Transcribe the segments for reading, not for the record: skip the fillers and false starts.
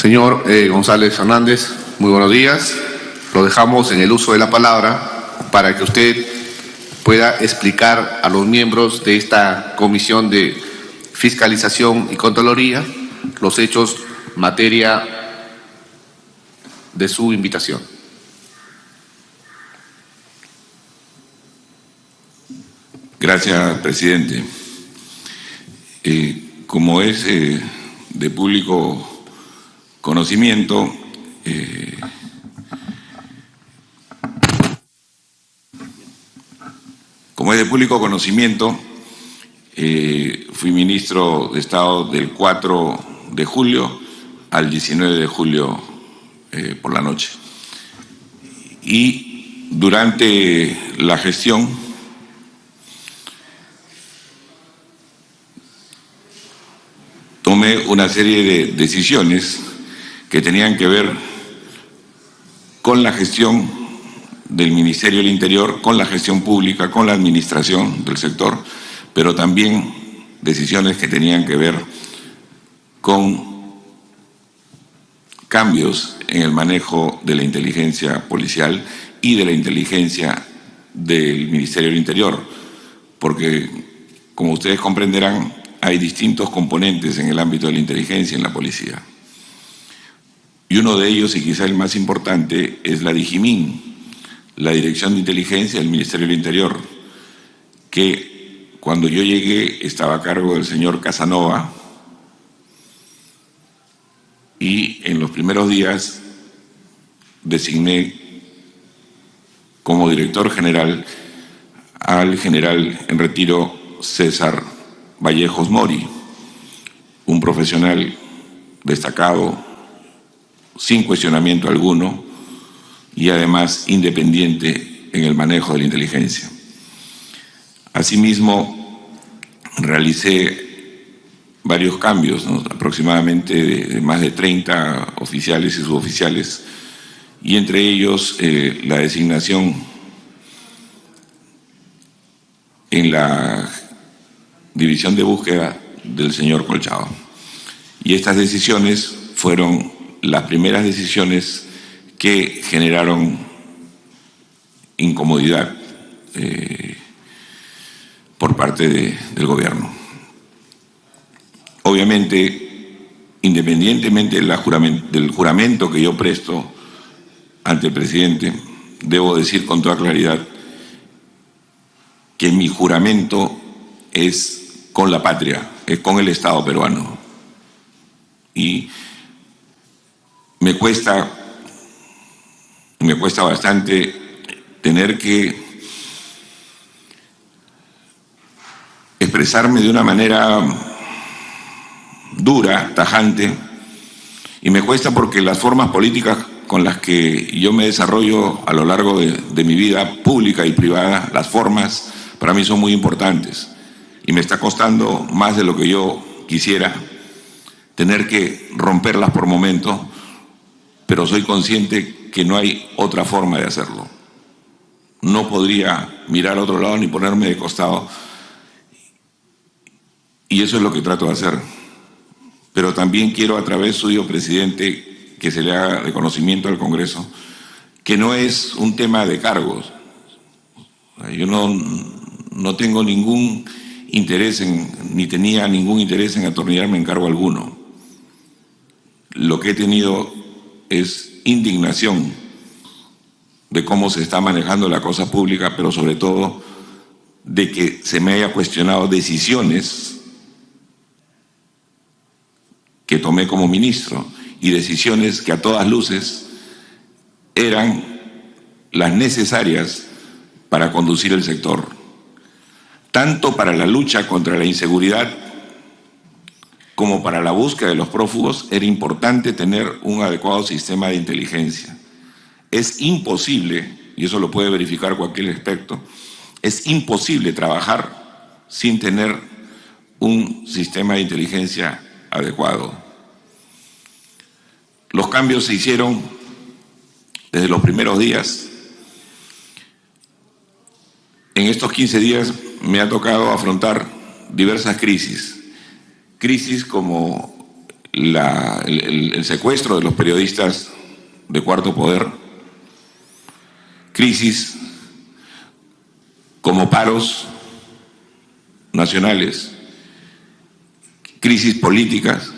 Señor González Fernández, muy buenos días. Lo dejamos en el uso de la palabra para que usted pueda explicar a los miembros de esta Comisión de Fiscalización y Contraloría los hechos materia de su invitación. Gracias, presidente. Como es de público conocimiento, fui ministro de Estado del 4 de julio al 19 de julio por la noche. Y durante la gestión tomé una serie de decisiones que tenían que ver con la gestión del Ministerio del Interior, con la gestión pública, con la administración del sector, pero también decisiones que tenían que ver con cambios en el manejo de la inteligencia policial y de la inteligencia del Ministerio del Interior, porque, como ustedes comprenderán, hay distintos componentes en el ámbito de la inteligencia en la policía. Y uno de ellos, y quizá el más importante, es la DIGIMIN, la Dirección de Inteligencia del Ministerio del Interior, que cuando yo llegué estaba a cargo del señor Casanova, y en los primeros días designé como director general al general en retiro César Vallejos Mori, un profesional destacado, sin cuestionamiento alguno, y además independiente en el manejo de la inteligencia. Asimismo, realicé varios cambios, ¿no? Aproximadamente de más de 30 oficiales y suboficiales, y entre ellos la designación en la División de Búsqueda del señor Colchado. Y estas decisiones fueron las primeras decisiones que generaron incomodidad por parte del gobierno. Obviamente, independientemente del juramento que yo presto ante el presidente, debo decir con toda claridad que mi juramento es con la patria, es con el Estado peruano. Y me cuesta bastante tener que expresarme de una manera dura, tajante, y me cuesta porque las formas políticas con las que yo me desarrollo a lo largo de mi vida pública y privada, las formas para mí son muy importantes, y me está costando más de lo que yo quisiera tener que romperlas por momentos, pero soy consciente que no hay otra forma de hacerlo. No podría mirar a otro lado ni ponerme de costado, y eso es lo que trato de hacer. Pero también quiero, a través suyo, presidente, que se le haga de conocimiento al Congreso que no es un tema de cargos. Yo no tengo ningún interés ni tenía ningún interés en atornillarme en cargo alguno. Lo que he tenido es indignación de cómo se está manejando la cosa pública, pero sobre todo de que se me haya cuestionado decisiones que tomé como ministro, y decisiones que a todas luces eran las necesarias para conducir el sector. Tanto para la lucha contra la inseguridad como para la búsqueda de los prófugos era importante tener un adecuado sistema de inteligencia. Es imposible, y eso lo puede verificar cualquier experto, es imposible trabajar sin tener un sistema de inteligencia adecuado. Los cambios se hicieron desde los primeros días. En estos 15 días me ha tocado afrontar diversas crisis como el secuestro de los periodistas de Cuarto Poder, crisis como paros nacionales, crisis políticas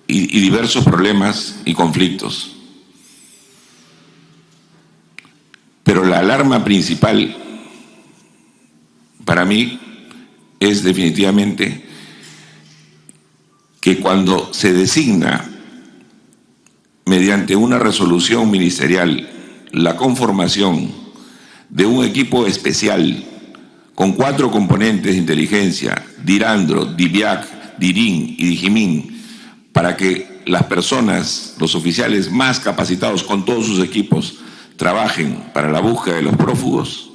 y diversos problemas y conflictos. Pero la alarma principal para mí es definitivamente que cuando se designa mediante una resolución ministerial la conformación de un equipo especial con 4 componentes de inteligencia, DIRANDRO, DIVIAC, DIRIN y DIGIMIN, para que las personas, los oficiales más capacitados con todos sus equipos, trabajen para la búsqueda de los prófugos,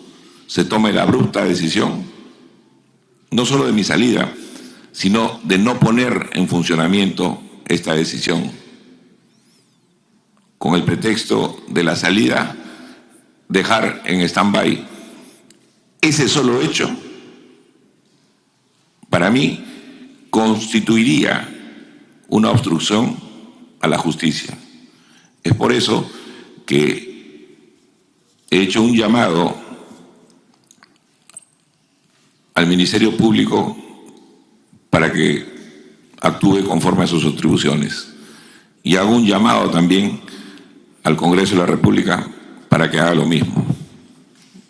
se tome la abrupta decisión, no solo de mi salida, sino de no poner en funcionamiento esta decisión, con el pretexto de la salida, dejar en stand-by. Ese solo hecho, para mí, constituiría una obstrucción a la justicia. Es por eso que he hecho un llamado al Ministerio Público para que actúe conforme a sus atribuciones. Y hago un llamado también al Congreso de la República para que haga lo mismo,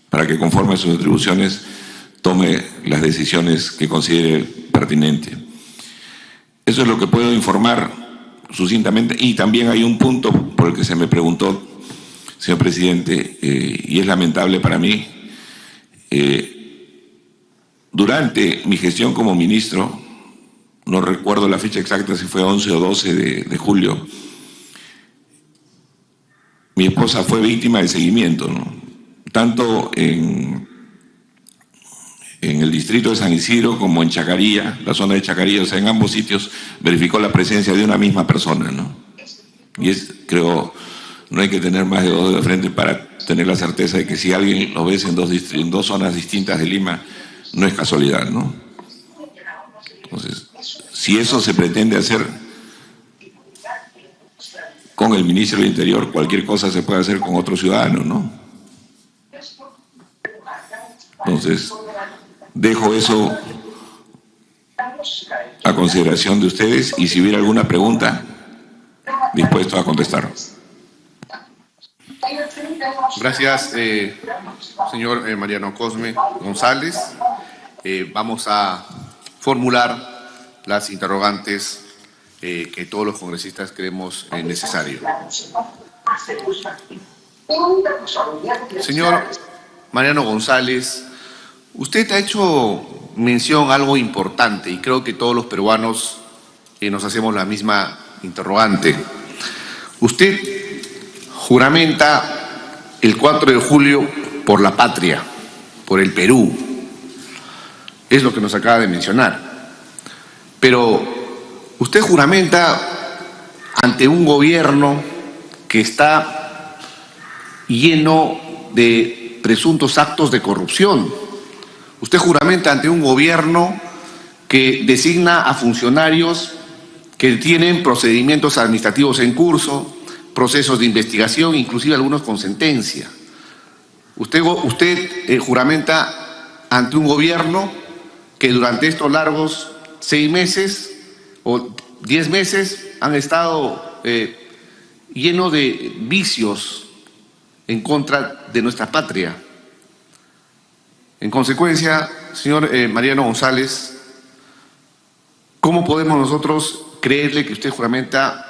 para que conforme a sus atribuciones tome las decisiones que considere pertinentes. Eso es lo que puedo informar sucintamente. Y también hay un punto por el que se me preguntó, señor presidente, y es lamentable para mí. Durante mi gestión como ministro, no recuerdo la fecha exacta si fue 11 o 12 de julio, mi esposa fue víctima de seguimiento, ¿no? Tanto en el distrito de San Isidro como en Chacarilla, la zona de Chacarilla, o sea, en ambos sitios verificó la presencia de una misma persona, ¿no? Y creo, no hay que tener más de 2 dedos de frente para tener la certeza de que si alguien lo ves en 2 zonas distintas de Lima, no es casualidad, ¿no? Entonces, si eso se pretende hacer con el ministro del Interior, cualquier cosa se puede hacer con otro ciudadano, ¿no? Entonces, dejo eso a consideración de ustedes y si hubiera alguna pregunta, dispuesto a contestar. Gracias, señor Mariano Cosme González. Vamos a formular las interrogantes que todos los congresistas creemos necesario. Señor Mariano González, usted ha hecho mención a algo importante y creo que todos los peruanos nos hacemos la misma interrogante. Usted juramenta el 4 de julio por la patria, por el Perú. Es lo que nos acaba de mencionar. Pero usted juramenta ante un gobierno que está lleno de presuntos actos de corrupción. Usted juramenta ante un gobierno que designa a funcionarios que tienen procedimientos administrativos en curso, procesos de investigación, inclusive algunos con sentencia. Usted juramenta ante un gobierno que durante estos largos 6 meses o 10 meses han estado llenos de vicios en contra de nuestra patria. En consecuencia, señor Mariano González, ¿cómo podemos nosotros creerle que usted juramenta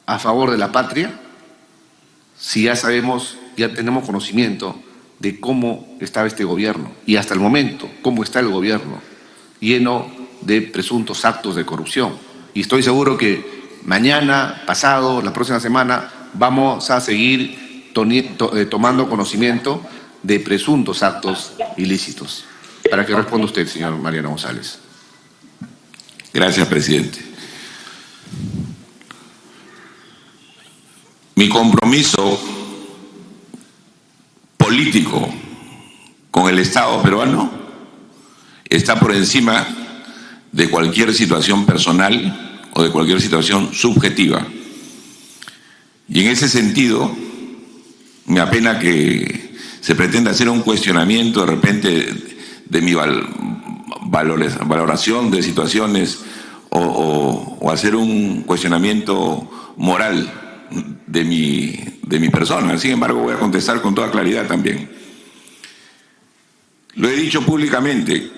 a favor de la patria si ya sabemos, ya tenemos conocimiento de cómo estaba este gobierno y hasta el momento cómo está el gobierno lleno de presuntos actos de corrupción? Y estoy seguro que mañana, pasado, la próxima semana vamos a seguir tomando conocimiento de presuntos actos ilícitos. Para que responda usted, señor Mariano González. Gracias, presidente. Mi compromiso político con el Estado peruano está por encima de cualquier situación personal o de cualquier situación subjetiva. Y en ese sentido, me apena que se pretenda hacer un cuestionamiento de repente de mi valoración de situaciones o hacer un cuestionamiento moral de mi persona. Sin embargo, voy a contestar con toda claridad también. Lo he dicho públicamente.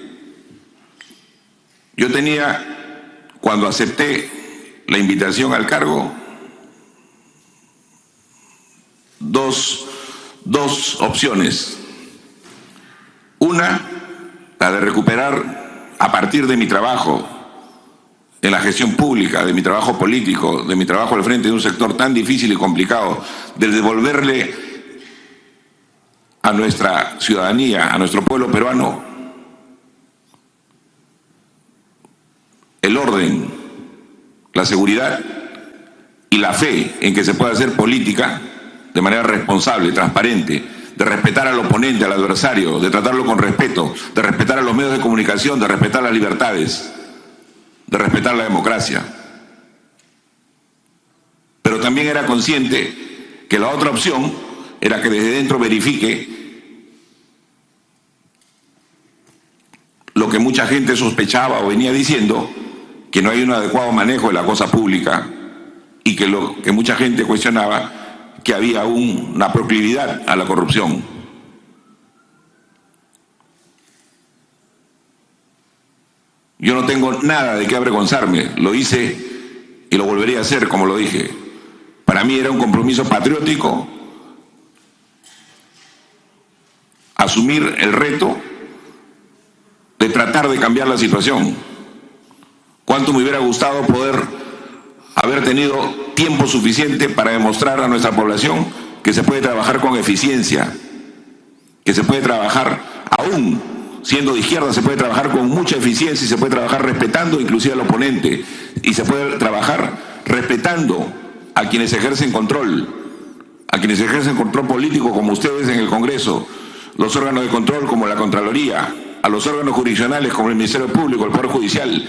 Yo tenía, cuando acepté la invitación al cargo, dos opciones. Una, la de recuperar a partir de mi trabajo en la gestión pública, de mi trabajo político, de mi trabajo al frente de un sector tan difícil y complicado, de devolverle a nuestra ciudadanía, a nuestro pueblo peruano, el orden, la seguridad y la fe en que se puede hacer política de manera responsable, transparente, de respetar al oponente, al adversario, de tratarlo con respeto, de respetar a los medios de comunicación, de respetar las libertades, de respetar la democracia. Pero también era consciente que la otra opción era que desde dentro verifique lo que mucha gente sospechaba o venía diciendo, que no hay un adecuado manejo de la cosa pública y que lo que mucha gente cuestionaba, que había una proclividad a la corrupción. Yo no tengo nada de qué avergonzarme, lo hice y lo volvería a hacer, como lo dije. Para mí era un compromiso patriótico asumir el reto de tratar de cambiar la situación. Cuánto me hubiera gustado poder haber tenido tiempo suficiente para demostrar a nuestra población que se puede trabajar con eficiencia, que se puede trabajar, aún siendo de izquierda, se puede trabajar con mucha eficiencia y se puede trabajar respetando inclusive al oponente y se puede trabajar respetando a quienes ejercen control político como ustedes en el Congreso, los órganos de control como la Contraloría, a los órganos jurisdiccionales como el Ministerio Público, el Poder Judicial,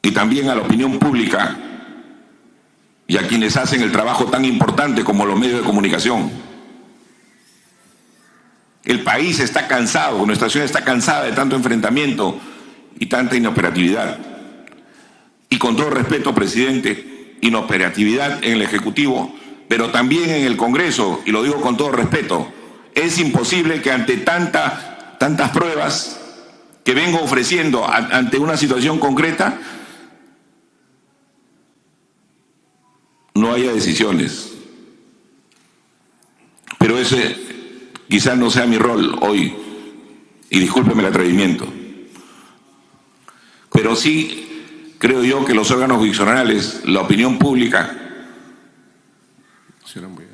y también a la opinión pública y a quienes hacen el trabajo tan importante como los medios de comunicación. El país está cansado, nuestra ciudad está cansada de tanto enfrentamiento y tanta inoperatividad. Y con todo respeto, presidente, inoperatividad en el Ejecutivo, pero también en el Congreso, y lo digo con todo respeto, es imposible que ante tantas pruebas que vengo ofreciendo ante una situación concreta, no haya decisiones. Pero ese quizás no sea mi rol hoy, y discúlpeme el atrevimiento. Pero sí creo yo que los órganos jurisdiccionales, la opinión pública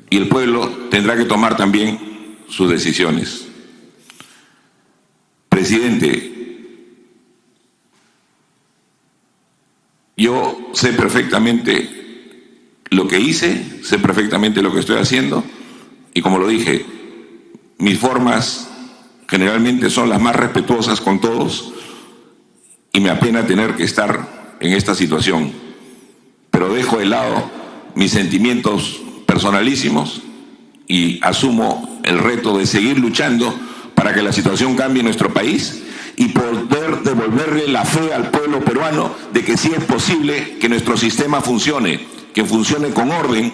y el pueblo tendrá que tomar también sus decisiones. Presidente, yo sé perfectamente lo que hice, sé perfectamente lo que estoy haciendo y, como lo dije, mis formas generalmente son las más respetuosas con todos y me apena tener que estar en esta situación, pero dejo de lado mis sentimientos personalísimos y asumo el reto de seguir luchando para que la situación cambie en nuestro país y poder devolverle la fe al pueblo peruano de que sí es posible que nuestro sistema funcione, que funcione con orden.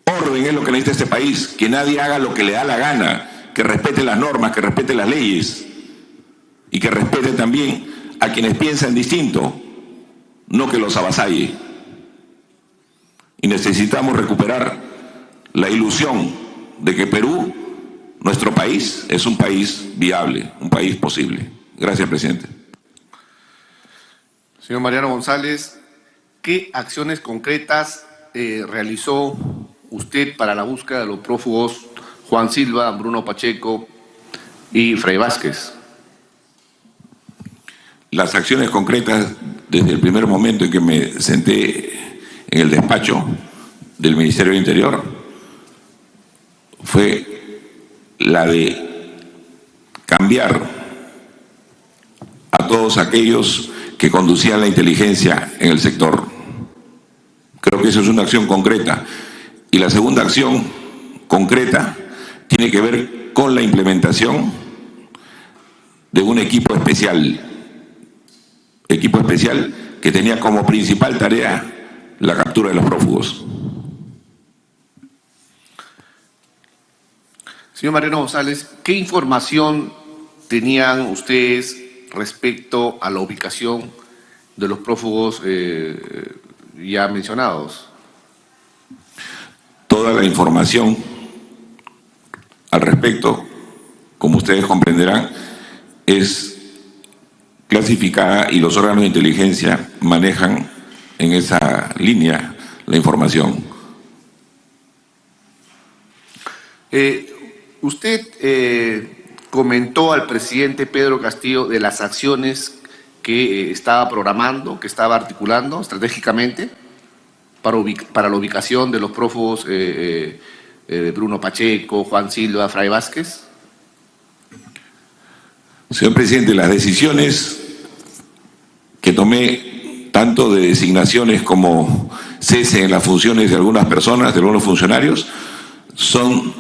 Orden es lo que necesita este país, que nadie haga lo que le da la gana, que respete las normas, que respete las leyes y que respete también a quienes piensan distinto, no que los avasalle. Y necesitamos recuperar la ilusión de que Perú, nuestro país, es un país viable, un país posible. Gracias, presidente. Señor Mariano González, ¿qué acciones concretas realizó usted para la búsqueda de los prófugos Juan Silva, Bruno Pacheco y Fray Vázquez? Las acciones concretas, desde el primer momento en que me senté en el despacho del Ministerio del Interior, fue la de cambiar a todos aquellos que conducían la inteligencia en el sector. Creo que eso es una acción concreta. Y la segunda acción concreta tiene que ver con la implementación de un equipo especial que tenía como principal tarea la captura de los prófugos. Señor Mariano González, ¿qué información tenían ustedes respecto a la ubicación de los prófugos ya mencionados? Toda la información al respecto, como ustedes comprenderán, es clasificada y los órganos de inteligencia manejan en esa línea la información. Usted comentó al presidente Pedro Castillo de las acciones que estaba programando, que estaba articulando estratégicamente para la ubicación de los prófugos Bruno Pacheco, Juan Silva, Fray Vázquez. Señor presidente, las decisiones que tomé, tanto de designaciones como cese en las funciones de algunas personas, de algunos funcionarios, son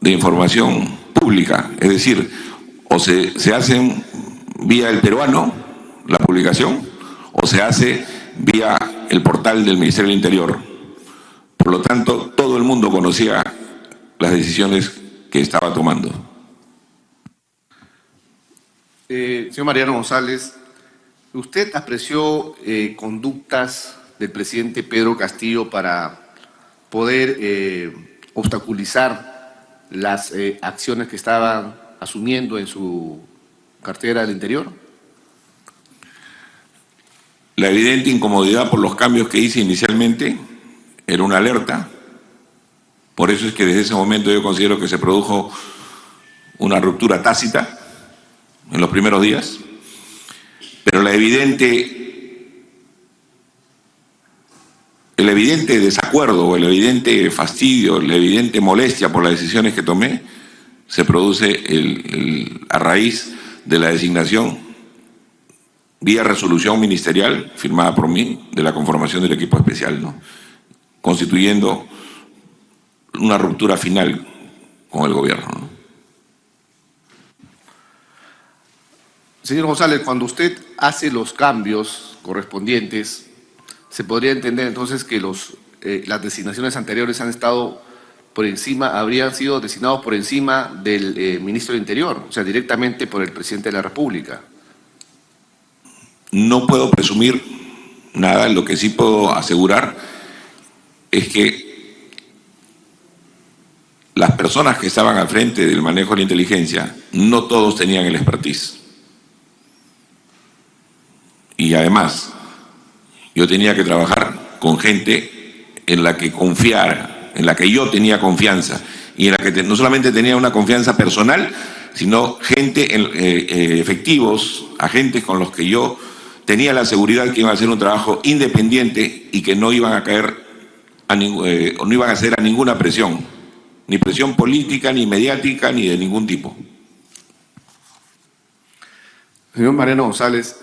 de información pública. Es decir, o se hacen vía el peruano, la publicación, o se hace vía el portal del Ministerio del Interior. Por lo tanto, todo el mundo conocía las decisiones que estaba tomando. Señor Mariano González, ¿usted apreció conductas del presidente Pedro Castillo para poder obstaculizar las acciones que estaban asumiendo en su cartera del Interior? La evidente incomodidad por los cambios que hice inicialmente era una alerta. Por eso es que desde ese momento yo considero que se produjo una ruptura tácita en los primeros días, pero el evidente desacuerdo o el evidente fastidio, la evidente molestia por las decisiones que tomé se produce a raíz de la designación vía resolución ministerial firmada por mí de la conformación del equipo especial, ¿no? Constituyendo una ruptura final con el gobierno, ¿no? Señor González, cuando usted hace los cambios correspondientes, se podría entender entonces que las designaciones anteriores han estado por encima, habrían sido designados por encima del ministro del Interior, o sea, directamente por el presidente de la República. No puedo presumir nada, lo que sí puedo asegurar es que las personas que estaban al frente del manejo de la inteligencia, no todos tenían el expertise. Y además, yo tenía que trabajar con gente en la que confiara, en la que yo tenía confianza, y en la que no solamente tenía una confianza personal, sino gente, efectivos, agentes con los que yo tenía la seguridad que iban a hacer un trabajo independiente y que no iban a caer no iban a ceder a ninguna presión, ni presión política, ni mediática, ni de ningún tipo. Señor Mariano González,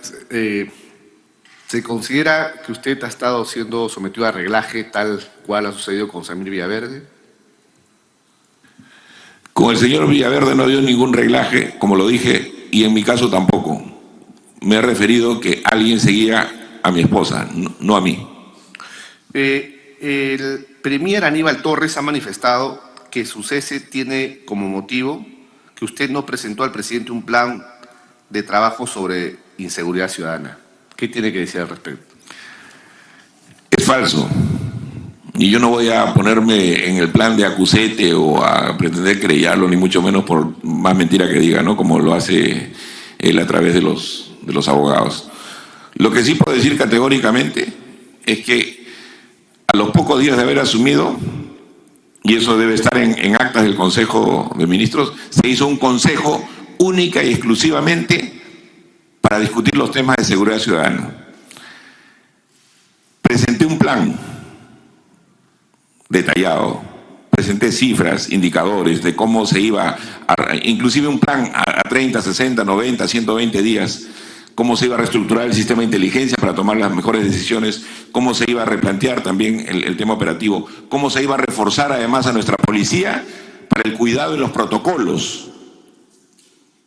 ¿se considera que usted ha estado siendo sometido a reglaje tal cual ha sucedido con Samir Villaverde? Con el señor Villaverde no dio ningún reglaje, como lo dije, y en mi caso tampoco. Me he referido que alguien seguía a mi esposa, no a mí. El premier Aníbal Torres ha manifestado que su cese tiene como motivo que usted no presentó al presidente un plan de trabajo sobre inseguridad ciudadana. ¿Qué tiene que decir al respecto? Es falso. Y yo no voy a ponerme en el plan de acusete o a pretender creerlo, ni mucho menos por más mentira que diga, ¿no? Como lo hace él a través de los abogados. Lo que sí puedo decir categóricamente es que a los pocos días de haber asumido, y eso debe estar en actas del Consejo de Ministros, se hizo un consejo única y exclusivamente para discutir los temas de seguridad ciudadana. Presenté un plan detallado, presenté cifras, indicadores de cómo se iba, inclusive un plan a 30, 60, 90, 120 días, cómo se iba a reestructurar el sistema de inteligencia para tomar las mejores decisiones, cómo se iba a replantear también el tema operativo, cómo se iba a reforzar además a nuestra policía para el cuidado de los protocolos,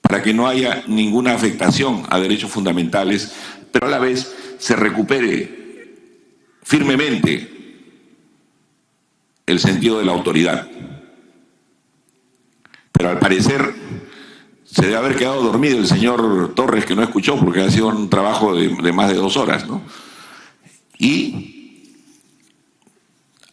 para que no haya ninguna afectación a derechos fundamentales, pero a la vez se recupere firmemente el sentido de la autoridad. Pero al parecer se debe haber quedado dormido el señor Torres, que no escuchó porque ha sido un trabajo de más de 2 horas, ¿no? Y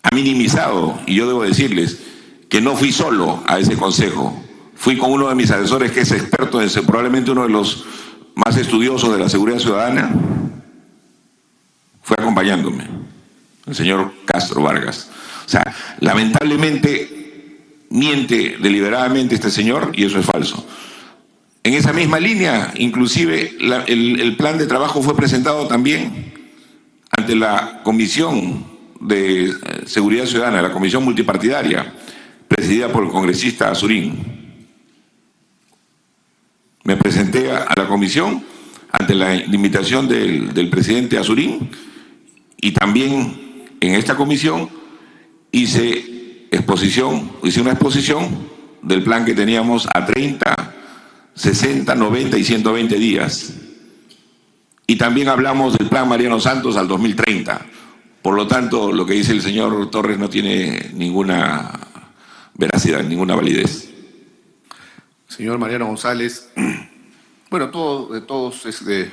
ha minimizado, y yo debo decirles que no fui solo a ese consejo, fui con uno de mis asesores que es experto en probablemente uno de los más estudiosos de la seguridad ciudadana, fue acompañándome, el señor Castro Vargas. O sea, lamentablemente miente deliberadamente este señor y eso es falso. En esa misma línea, inclusive, el plan de trabajo fue presentado también ante la Comisión de Seguridad Ciudadana, la Comisión Multipartidaria, presidida por el congresista Azurín. Me presenté a la comisión ante la invitación del presidente Azurín y también en esta comisión hice una exposición del plan que teníamos a 30, 60, 90 y 120 días. Y también hablamos del plan Mariano Santos al 2030. Por lo tanto, lo que dice el señor Torres no tiene ninguna veracidad, ninguna validez. Señor Mariano González, bueno, de todos es de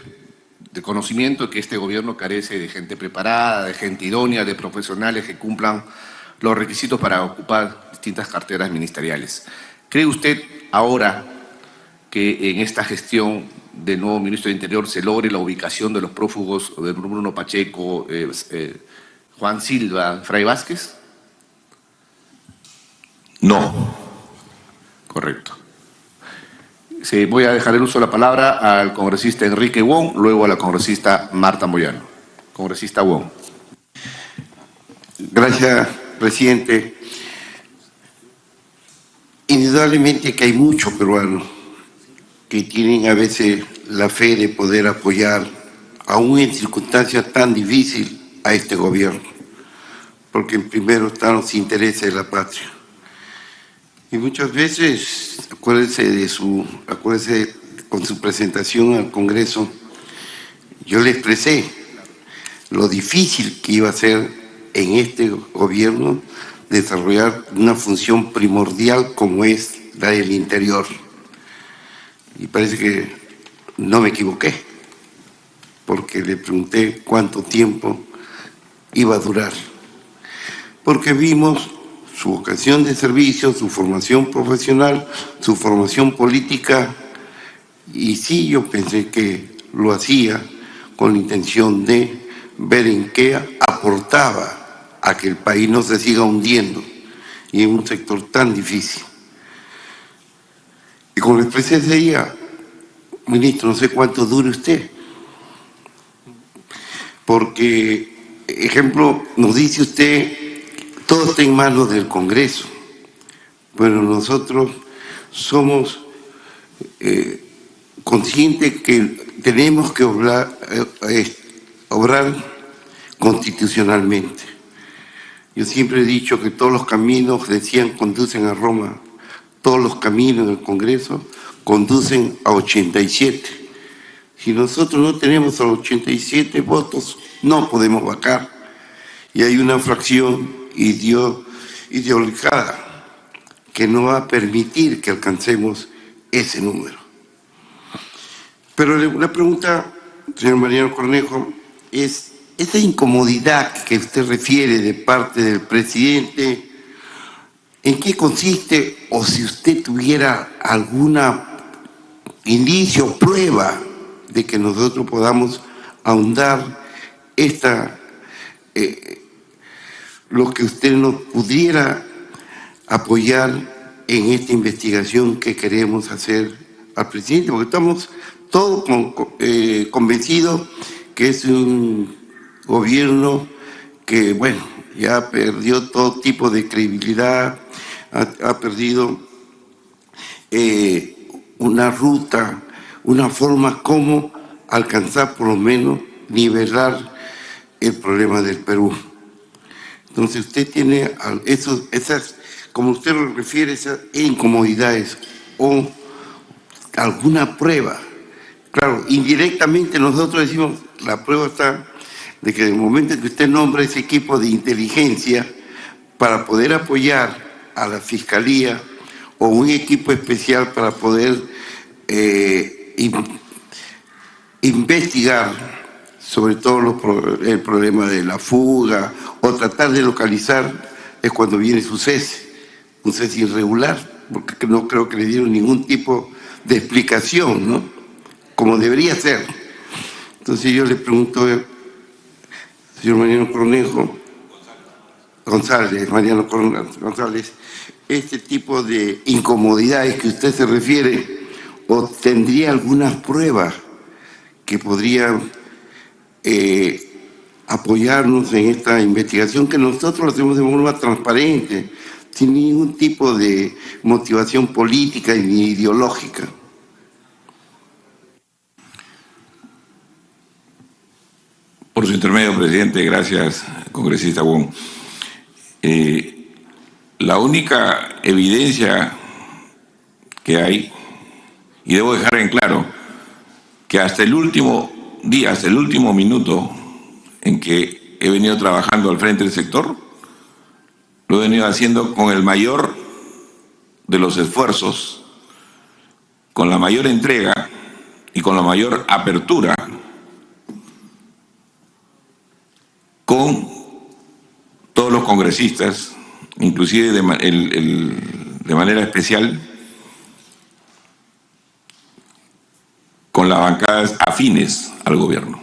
conocimiento que este gobierno carece de gente preparada, de gente idónea, de profesionales que cumplan los requisitos para ocupar distintas carteras ministeriales. ¿Cree usted ahora que en esta gestión del nuevo ministro de Interior se logre la ubicación de los prófugos de Bruno Pacheco, Juan Silva, Fray Vázquez? No. Correcto. Voy a dejar el uso de la palabra al congresista Enrique Wong, luego a la congresista Marta Moyano. Congresista Wong. Gracias, presidente. Indudablemente que hay muchos peruanos que tienen a veces la fe de poder apoyar, aún en circunstancias tan difíciles, a este gobierno, porque en primero están los intereses de la patria. Y muchas veces, acuérdese con su presentación al Congreso, yo le expresé lo difícil que iba a ser en este gobierno desarrollar una función primordial como es la del interior. Y parece que no me equivoqué, porque le pregunté cuánto tiempo iba a durar. Porque vimos su vocación de servicio, su formación profesional, su formación política, y sí, yo pensé que lo hacía con la intención de ver en qué aportaba a que el país no se siga hundiendo y en un sector tan difícil. Y como le expresé ese día, ministro, no sé cuánto dure usted, porque, ejemplo, nos dice usted, todo está en manos del Congreso. Bueno, nosotros somos conscientes que tenemos que obrar constitucionalmente. Yo siempre he dicho que todos los caminos, decían, conducen a Roma. Todos los caminos del Congreso conducen a 87. Si nosotros no tenemos a los 87 votos, no podemos vacar. Y hay una fracción ideologizada que no va a permitir que alcancemos ese número. Pero la pregunta, señor Mariano Cornejo, es esa incomodidad que usted refiere de parte del presidente, ¿en qué consiste? O si usted tuviera alguna indicio, prueba de que nosotros podamos ahondar lo que usted nos pudiera apoyar en esta investigación que queremos hacer al presidente, porque estamos todos convencidos que es un gobierno que, bueno, ya perdió todo tipo de credibilidad, ha perdido una ruta, una forma como alcanzar por lo menos nivelar el problema del Perú. Entonces usted tiene esas, como usted lo refiere, esas incomodidades o alguna prueba. Claro, indirectamente nosotros decimos, la prueba está de que en el momento en que usted nombra ese equipo de inteligencia para poder apoyar a la Fiscalía o un equipo especial para poder investigar sobre todo el problema de la fuga o tratar de localizar, es cuando viene su cese, un cese irregular, porque no creo que le dieron ningún tipo de explicación, ¿no? Como debería ser. Entonces yo le pregunto, señor Mariano Cornejo, Mariano González, este tipo de incomodidades que usted se refiere, ¿o tendría algunas pruebas que podrían apoyarnos en esta investigación que nosotros lo hacemos de forma transparente, sin ningún tipo de motivación política ni ideológica? Por su intermedio, presidente, gracias, congresista Wong. La única evidencia que hay, y debo dejar en claro, que hasta el último día, hasta el último minuto en que he venido trabajando al frente del sector, lo he venido haciendo con el mayor de los esfuerzos, con la mayor entrega y con la mayor apertura, con todos los congresistas, inclusive de manera especial con las bancadas afines al gobierno.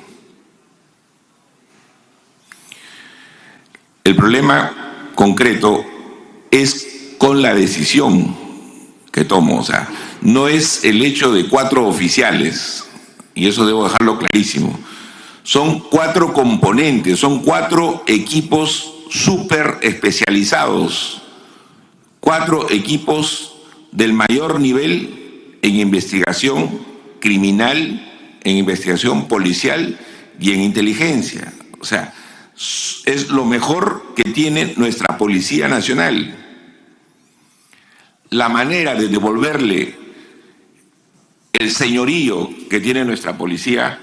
El problema concreto es con la decisión que tomo, o sea, no es el hecho de 4 oficiales, y eso debo dejarlo clarísimo. Son 4 componentes, son 4 equipos súper especializados, 4 equipos del mayor nivel en investigación criminal, en investigación policial y en inteligencia. O sea, es lo mejor que tiene nuestra Policía Nacional. La manera de devolverle el señorío que tiene nuestra policía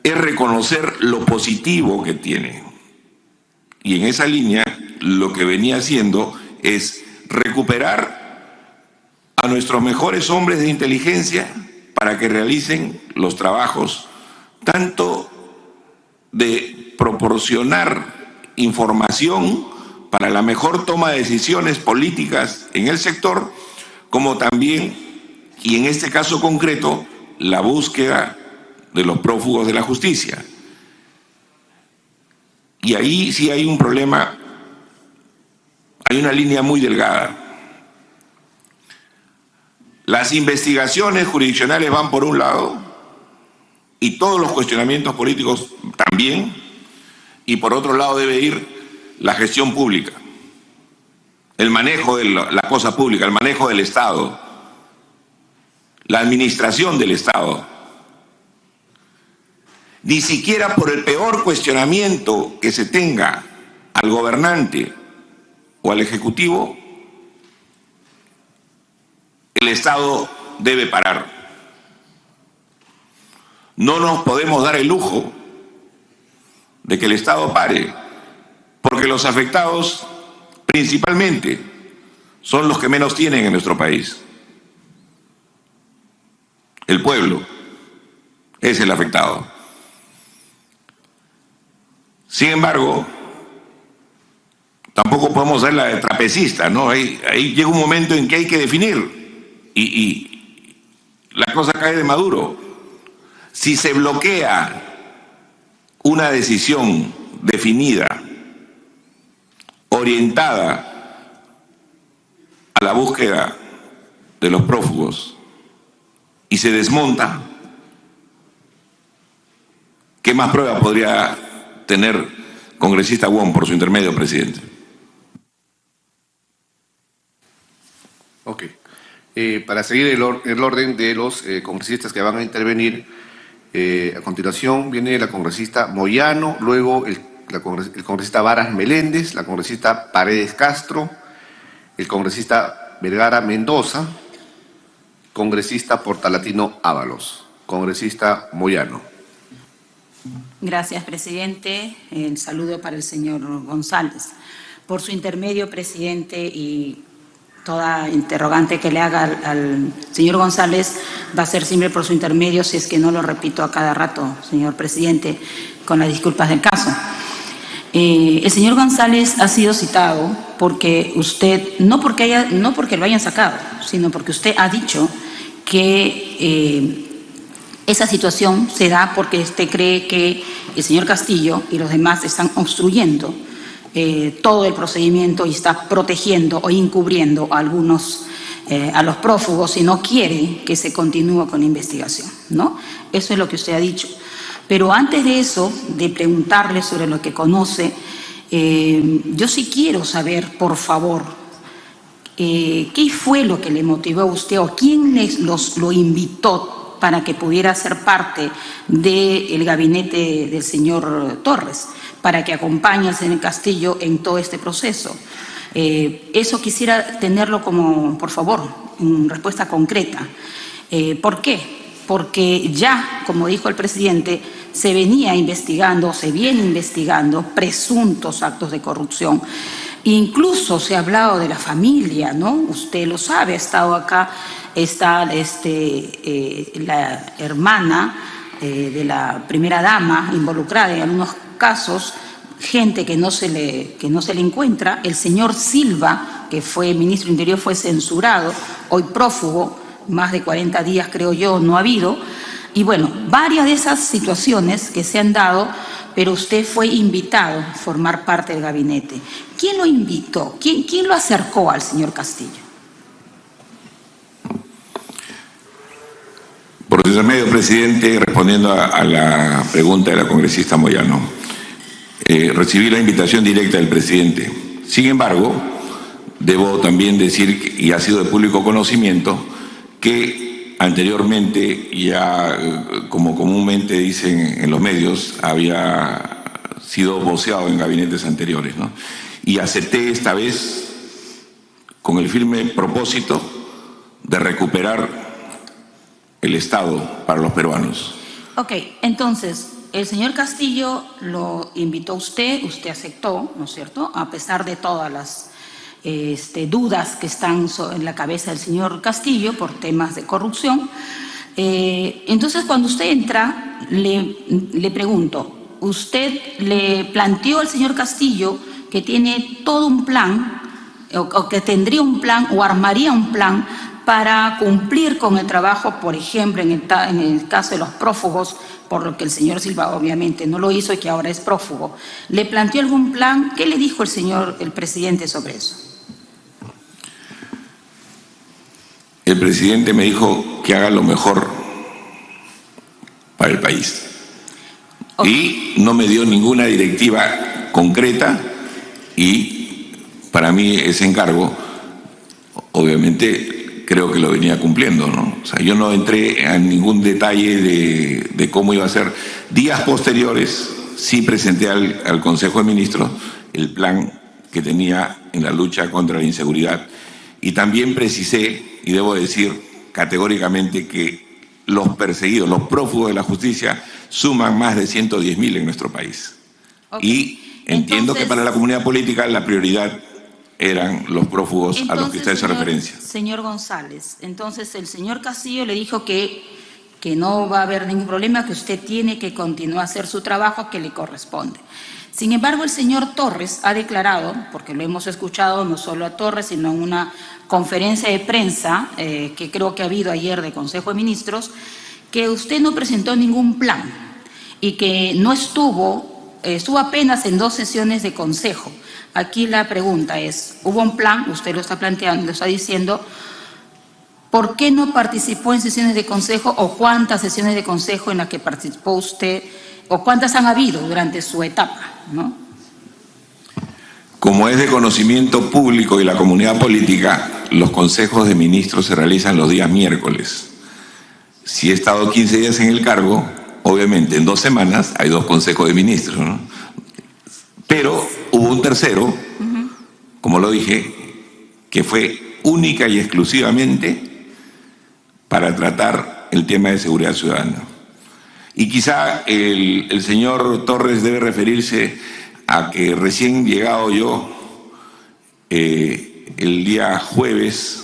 es reconocer lo positivo que tiene. Y en esa línea, lo que venía haciendo es recuperar a nuestros mejores hombres de inteligencia para que realicen los trabajos, tanto de proporcionar información para la mejor toma de decisiones políticas en el sector, como también, y en este caso concreto, la búsqueda de los prófugos de la justicia. Y ahí sí hay un problema, hay una línea muy delgada. Las investigaciones jurisdiccionales van por un lado y todos los cuestionamientos políticos también, y por otro lado debe ir la gestión pública, el manejo de la cosa pública, el manejo del Estado, la administración del Estado. Ni siquiera por el peor cuestionamiento que se tenga al gobernante o al Ejecutivo, el Estado debe parar. No nos podemos dar el lujo de que el Estado pare, porque los afectados principalmente son los que menos tienen en nuestro país. El pueblo es el afectado. Sin embargo, tampoco podemos ser la de trapecista, ¿no? Ahí llega un momento en que hay que definir y la cosa cae de maduro. Si se bloquea una decisión definida, orientada a la búsqueda de los prófugos y se desmonta, ¿qué más prueba podría tener congresista Wong por su intermedio, presidente? Ok. Para seguir el orden de los congresistas que van a intervenir, A continuación viene la congresista Moyano, luego el congresista Varas Meléndez, la congresista Paredes Castro, el congresista Vergara Mendoza, congresista Portalatino Ábalos. Congresista Moyano. Gracias, presidente. El saludo para el señor González. Por su intermedio, presidente, y toda interrogante que le haga al señor González va a ser siempre por su intermedio, si es que no lo repito a cada rato, señor presidente, con las disculpas del caso. El señor González ha sido citado porque usted, no porque lo hayan sacado, sino porque usted ha dicho que esa situación se da porque usted cree que el señor Castillo y los demás están obstruyendo todo el procedimiento y está protegiendo o encubriendo a los prófugos y no quiere que se continúe con la investigación, ¿no? Eso es lo que usted ha dicho. Pero antes de eso, de preguntarle sobre lo que conoce, yo sí quiero saber, por favor, qué fue lo que le motivó a usted o quién lo invitó para que pudiera ser parte del gabinete del señor Torres, para que acompañe al señor Castillo en todo este proceso. Eso quisiera tenerlo como, por favor, en respuesta concreta. ¿Por qué? Porque ya, como dijo el presidente, se viene investigando presuntos actos de corrupción. Incluso se ha hablado de la familia, ¿no? Usted lo sabe, ha estado acá, está la hermana de la primera dama involucrada en algunos casos, gente que no se le encuentra. El señor Silva, que fue ministro del Interior, fue censurado, hoy prófugo, más de 40 días creo yo, no ha habido. Y bueno, varias de esas situaciones que se han dado, pero usted fue invitado a formar parte del gabinete. ¿Quién lo invitó? ¿Quién lo acercó al señor Castillo? Por su intermedio, presidente, respondiendo a la pregunta de la congresista Moyano, recibí la invitación directa del presidente. Sin embargo, debo también decir, y ha sido de público conocimiento, que anteriormente, ya como comúnmente dicen en los medios, había sido voceado en gabinetes anteriores, ¿no? Y acepté esta vez con el firme propósito de recuperar el Estado para los peruanos. Ok, entonces, el señor Castillo lo invitó a usted aceptó, ¿no es cierto?, a pesar de todas las dudas que están en la cabeza del señor Castillo por temas de corrupción. Entonces, cuando usted entra, le pregunto, ¿usted le planteó al señor Castillo que tiene todo un plan, o que tendría un plan, o armaría un plan para cumplir con el trabajo, por ejemplo, en el caso de los prófugos, por lo que el señor Silva obviamente no lo hizo y que ahora es prófugo? ¿Le planteó algún plan? ¿Qué le dijo el presidente sobre eso? El presidente me dijo que haga lo mejor para el país. Okay. Y no me dio ninguna directiva concreta, y para mí ese encargo, obviamente, creo que lo venía cumpliendo, ¿no? O sea, yo no entré en ningún detalle de cómo iba a ser. Días posteriores sí presenté al Consejo de Ministros el plan que tenía en la lucha contra la inseguridad, y también precisé, y debo decir categóricamente, que los perseguidos, los prófugos de la justicia, suman más de 110.000 en nuestro país. Okay. Y entiendo que para la comunidad política la prioridad eran los prófugos a los que usted hace referencia. Señor González, entonces el señor Castillo le dijo que no va a haber ningún problema, que usted tiene que continuar a hacer su trabajo que le corresponde. Sin embargo, el señor Torres ha declarado, porque lo hemos escuchado no solo a Torres, sino en una conferencia de prensa que creo que ha habido ayer de Consejo de Ministros, que usted no presentó ningún plan y que no estuvo apenas en 2 sesiones de consejo. Aquí la pregunta es, ¿hubo un plan? Usted lo está planteando, lo está diciendo. ¿Por qué no participó en sesiones de consejo, o cuántas sesiones de consejo en las que participó usted, o cuántas han habido durante su etapa, ¿no? Como es de conocimiento público y la comunidad política, los consejos de ministros se realizan los días miércoles. Si he estado 15 días en el cargo, obviamente en 2 semanas hay 2 consejos de ministros, ¿no? Pero hubo un tercero, como lo dije, que fue única y exclusivamente para tratar el tema de seguridad ciudadana. Y quizá el señor Torres debe referirse a que recién llegado yo, el día jueves,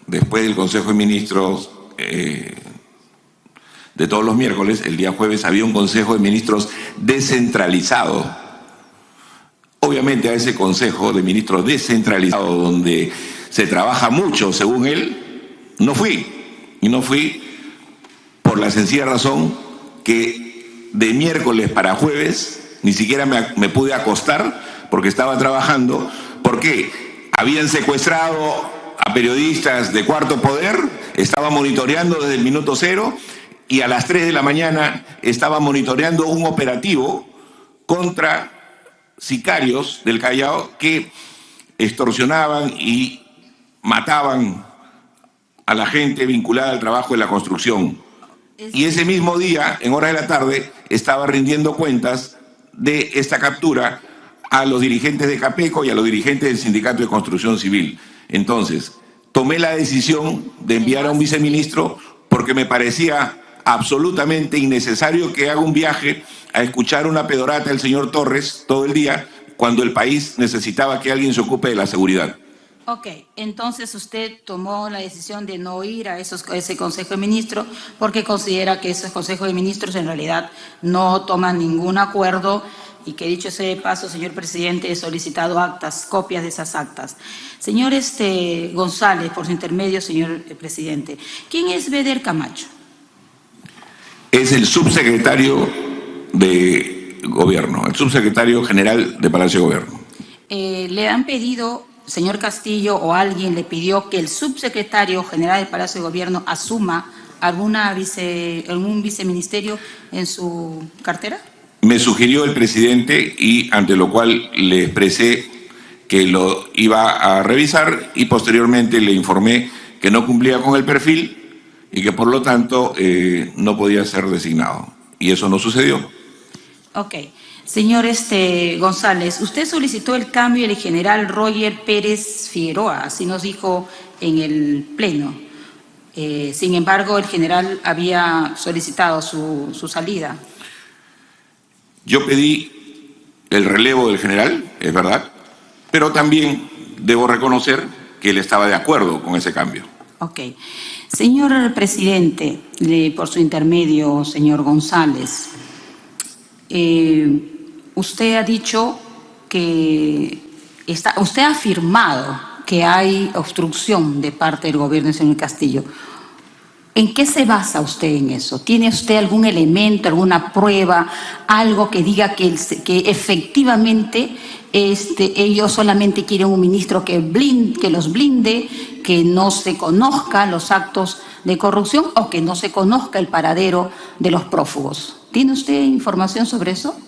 después del Consejo de Ministros, de todos los miércoles, el día jueves había un Consejo de Ministros descentralizado. Obviamente a ese Consejo de Ministros descentralizado, donde se trabaja mucho, según él, no fui. Y no fui por la sencilla razón que de miércoles para jueves ni siquiera me pude acostar porque estaba trabajando, porque habían secuestrado a periodistas de Cuarto Poder, estaba monitoreando desde el minuto 0 y a las 3 de la mañana estaba monitoreando un operativo contra sicarios del Callao que extorsionaban y mataban a la gente vinculada al trabajo de la construcción. Y ese mismo día, en horas de la tarde, estaba rindiendo cuentas de esta captura a los dirigentes de Capeco y a los dirigentes del Sindicato de Construcción Civil. Entonces, tomé la decisión de enviar a un viceministro porque me parecía absolutamente innecesario que haga un viaje a escuchar una pedorata del señor Torres todo el día cuando el país necesitaba que alguien se ocupe de la seguridad. Ok, entonces usted tomó la decisión de no ir a ese Consejo de Ministros porque considera que esos Consejos de Ministros en realidad no toman ningún acuerdo y que dicho sea de paso, señor presidente, he solicitado actas, copias de esas actas. Señor González, por su intermedio, señor presidente, ¿quién es Beder Camacho? Es el subsecretario de Gobierno, el subsecretario general de Palacio de Gobierno. Le han pedido, señor Castillo, o alguien le pidió que el subsecretario general del Palacio de Gobierno asuma algún viceministerio en su cartera. Me sugirió el presidente y ante lo cual le expresé que lo iba a revisar y posteriormente le informé que no cumplía con el perfil y que por lo tanto no podía ser designado. Y eso no sucedió. Ok. Señor González, usted solicitó el cambio del general Roger Pérez Figueroa, así nos dijo en el Pleno. Sin embargo, el general había solicitado su salida. Yo pedí el relevo del general, es verdad, pero también debo reconocer que él estaba de acuerdo con ese cambio. Ok. Señor presidente, por su intermedio, señor González, usted ha dicho que usted ha afirmado que hay obstrucción de parte del gobierno del señor Castillo. ¿En qué se basa usted en eso? ¿Tiene usted algún elemento, alguna prueba, algo que diga que efectivamente ellos solamente quieren un ministro que los blinde, que no se conozcan los actos de corrupción o que no se conozca el paradero de los prófugos? ¿Tiene usted información sobre eso?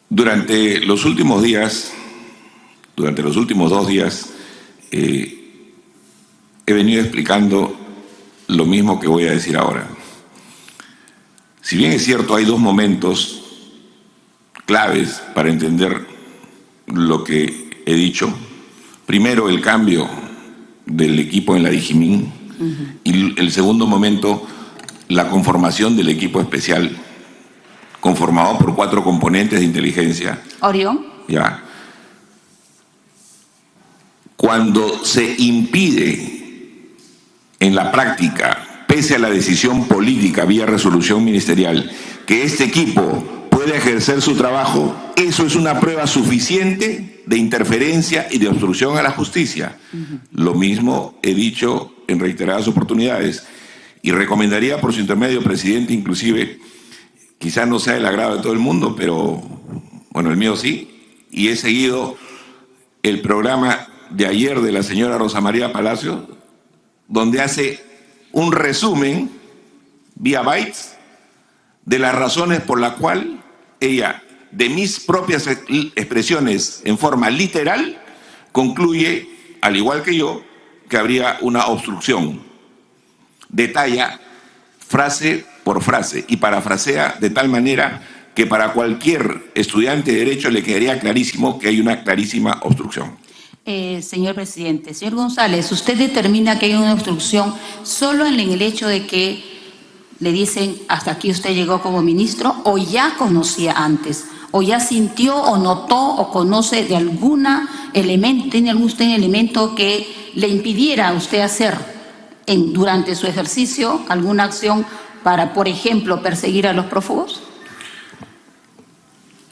Durante los últimos 2 días, he venido explicando lo mismo que voy a decir ahora. Si bien es cierto, hay 2 momentos claves para entender lo que he dicho. Primero, el cambio del equipo en la Digimin, y el segundo momento, la conformación del equipo especial, conformado por 4 componentes de inteligencia. Orión. Ya. Cuando se impide en la práctica, pese a la decisión política vía resolución ministerial, que este equipo pueda ejercer su trabajo, eso es una prueba suficiente de interferencia y de obstrucción a la justicia. Lo mismo he dicho en reiteradas oportunidades y recomendaría por su intermedio, presidente, inclusive, quizás no sea del agrado de todo el mundo, pero bueno, el mío sí, y he seguido el programa de ayer de la señora Rosa María Palacio, donde hace un resumen vía bytes de las razones por las cuales ella, de mis propias expresiones en forma literal, concluye, al igual que yo, que habría una obstrucción. Detalla frase por frase y parafrasea de tal manera que para cualquier estudiante de Derecho le quedaría clarísimo que hay una clarísima obstrucción. Señor presidente, señor González, ¿usted determina que hay una obstrucción solo en el hecho de que le dicen hasta aquí usted llegó como ministro, o ya conocía antes, o ya sintió o notó o conoce de algún elemento, tiene usted un elemento que le impidiera a usted hacer durante su ejercicio alguna acción para, por ejemplo, perseguir a los prófugos?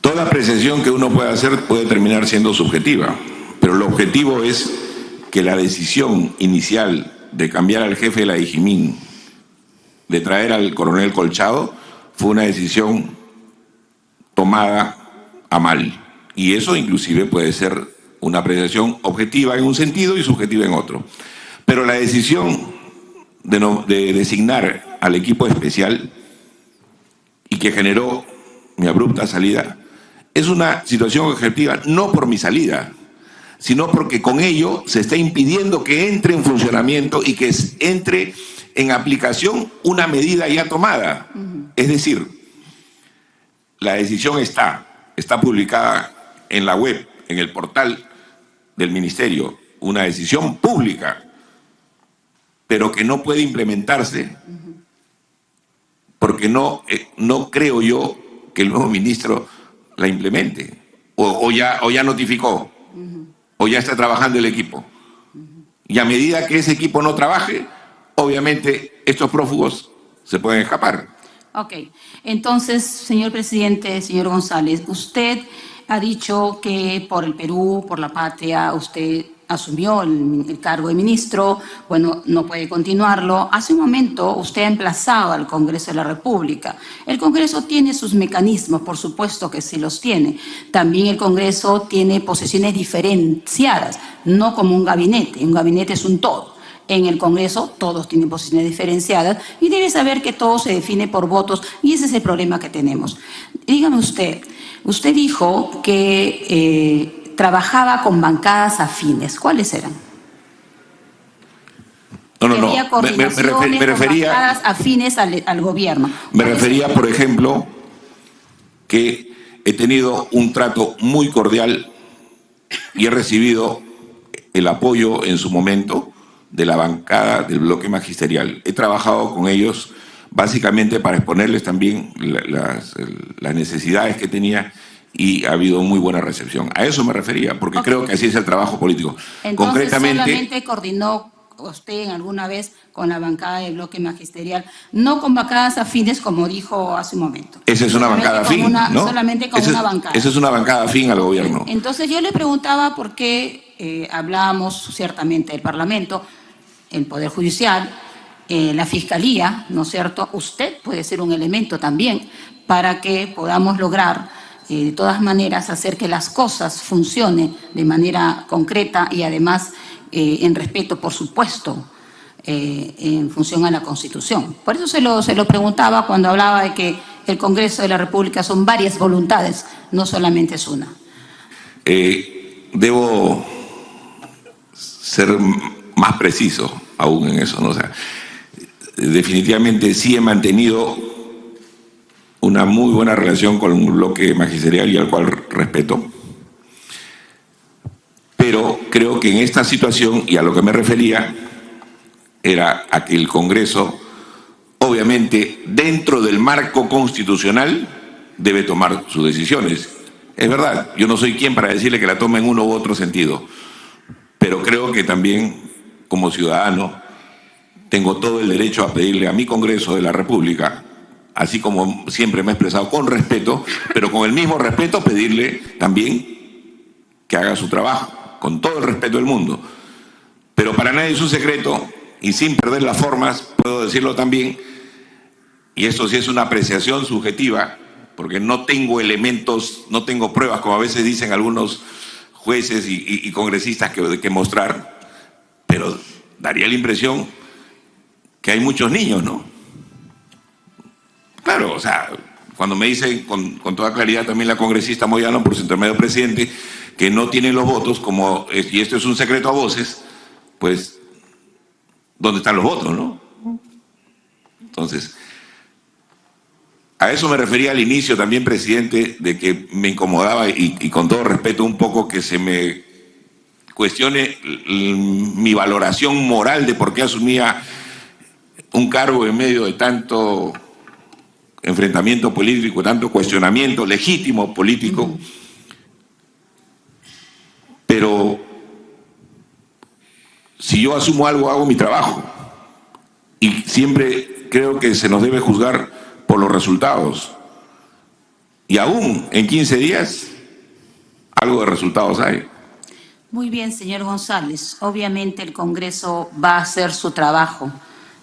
Toda apreciación que uno pueda hacer puede terminar siendo subjetiva, pero el objetivo es que la decisión inicial de cambiar al jefe de la DIGIMIN, de traer al coronel Colchado, fue una decisión tomada a mal. Y eso inclusive puede ser una apreciación objetiva en un sentido y subjetiva en otro. Pero la decisión de designar al equipo especial y que generó mi abrupta salida es una situación objetiva no por mi salida, sino porque con ello se está impidiendo que entre en funcionamiento y que entre en aplicación una medida ya tomada. Es decir, la decisión está publicada en la web, en el portal del Ministerio, una decisión pública, pero que no puede implementarse porque no creo yo que el nuevo ministro la implemente, o ya notificó, o ya está trabajando el equipo. Y a medida que ese equipo no trabaje, obviamente estos prófugos se pueden escapar. Ok, entonces, señor presidente, señor González, usted ha dicho que por el Perú, por la patria, usted asumió el cargo de ministro, bueno, no puede continuarlo. Hace un momento usted ha emplazado al Congreso de la República. El Congreso tiene sus mecanismos, por supuesto que sí los tiene. También el Congreso tiene posiciones diferenciadas, no como un gabinete. Un gabinete es un todo. En el Congreso todos tienen posiciones diferenciadas y debe saber que todo se define por votos y ese es el problema que tenemos. Dígame usted dijo que trabajaba con bancadas afines. ¿Cuáles eran? No. Me refería con bancadas afines al gobierno. Me refería, por ejemplo, que he tenido un trato muy cordial y he recibido el apoyo en su momento de la bancada del bloque magisterial. He trabajado con ellos básicamente para exponerles también las necesidades que tenía y ha habido muy buena recepción. A eso me refería, porque creo que así es el trabajo político. Entonces, concretamente, solamente coordinó usted alguna vez con la bancada del bloque magisterial, no con bancadas afines, como dijo hace un momento. Esa es una bancada afín, ¿no? Solamente con una bancada. Esa es una bancada afín al gobierno. Entonces, yo le preguntaba por qué hablábamos ciertamente del Parlamento, el Poder Judicial, la Fiscalía, ¿no es cierto? Usted puede ser un elemento también para que podamos lograr de todas maneras hacer que las cosas funcionen de manera concreta y además en respeto, por supuesto, en función a la Constitución. Por eso se lo preguntaba cuando hablaba de que el Congreso de la República son varias voluntades, no solamente es una. Debo ser más preciso aún en eso, ¿no? O sea, definitivamente sí he mantenido una muy buena relación con un bloque magisterial y al cual respeto. Pero creo que en esta situación, y a lo que me refería, era a que el Congreso, obviamente, dentro del marco constitucional, debe tomar sus decisiones. Es verdad, yo no soy quien para decirle que la tome en uno u otro sentido, pero creo que también, como ciudadano, tengo todo el derecho a pedirle a mi Congreso de la República, así como siempre me he expresado con respeto, pero con el mismo respeto pedirle también que haga su trabajo, con todo el respeto del mundo. Pero para nadie es un secreto, y sin perder las formas, puedo decirlo también, y esto sí es una apreciación subjetiva, porque no tengo elementos, no tengo pruebas, como a veces dicen algunos jueces y congresistas que mostrar, pero daría la impresión que hay muchos niños, ¿no? Claro, o sea, cuando me dicen con toda claridad también la congresista Moyano, por su intermedio presidente, que no tienen los votos, y esto es un secreto a voces, pues, ¿dónde están los votos, no? Entonces, A eso me refería al inicio también, presidente, de que me incomodaba y con todo respeto un poco que se me cuestione mi valoración moral de por qué asumía un cargo en medio de tanto enfrentamiento político, tanto cuestionamiento legítimo político. Pero si yo asumo algo, hago mi trabajo. Y siempre creo que se nos debe juzgar por los resultados. Y aún en 15 días, algo de resultados hay. Muy bien, señor González. Obviamente el Congreso va a hacer su trabajo.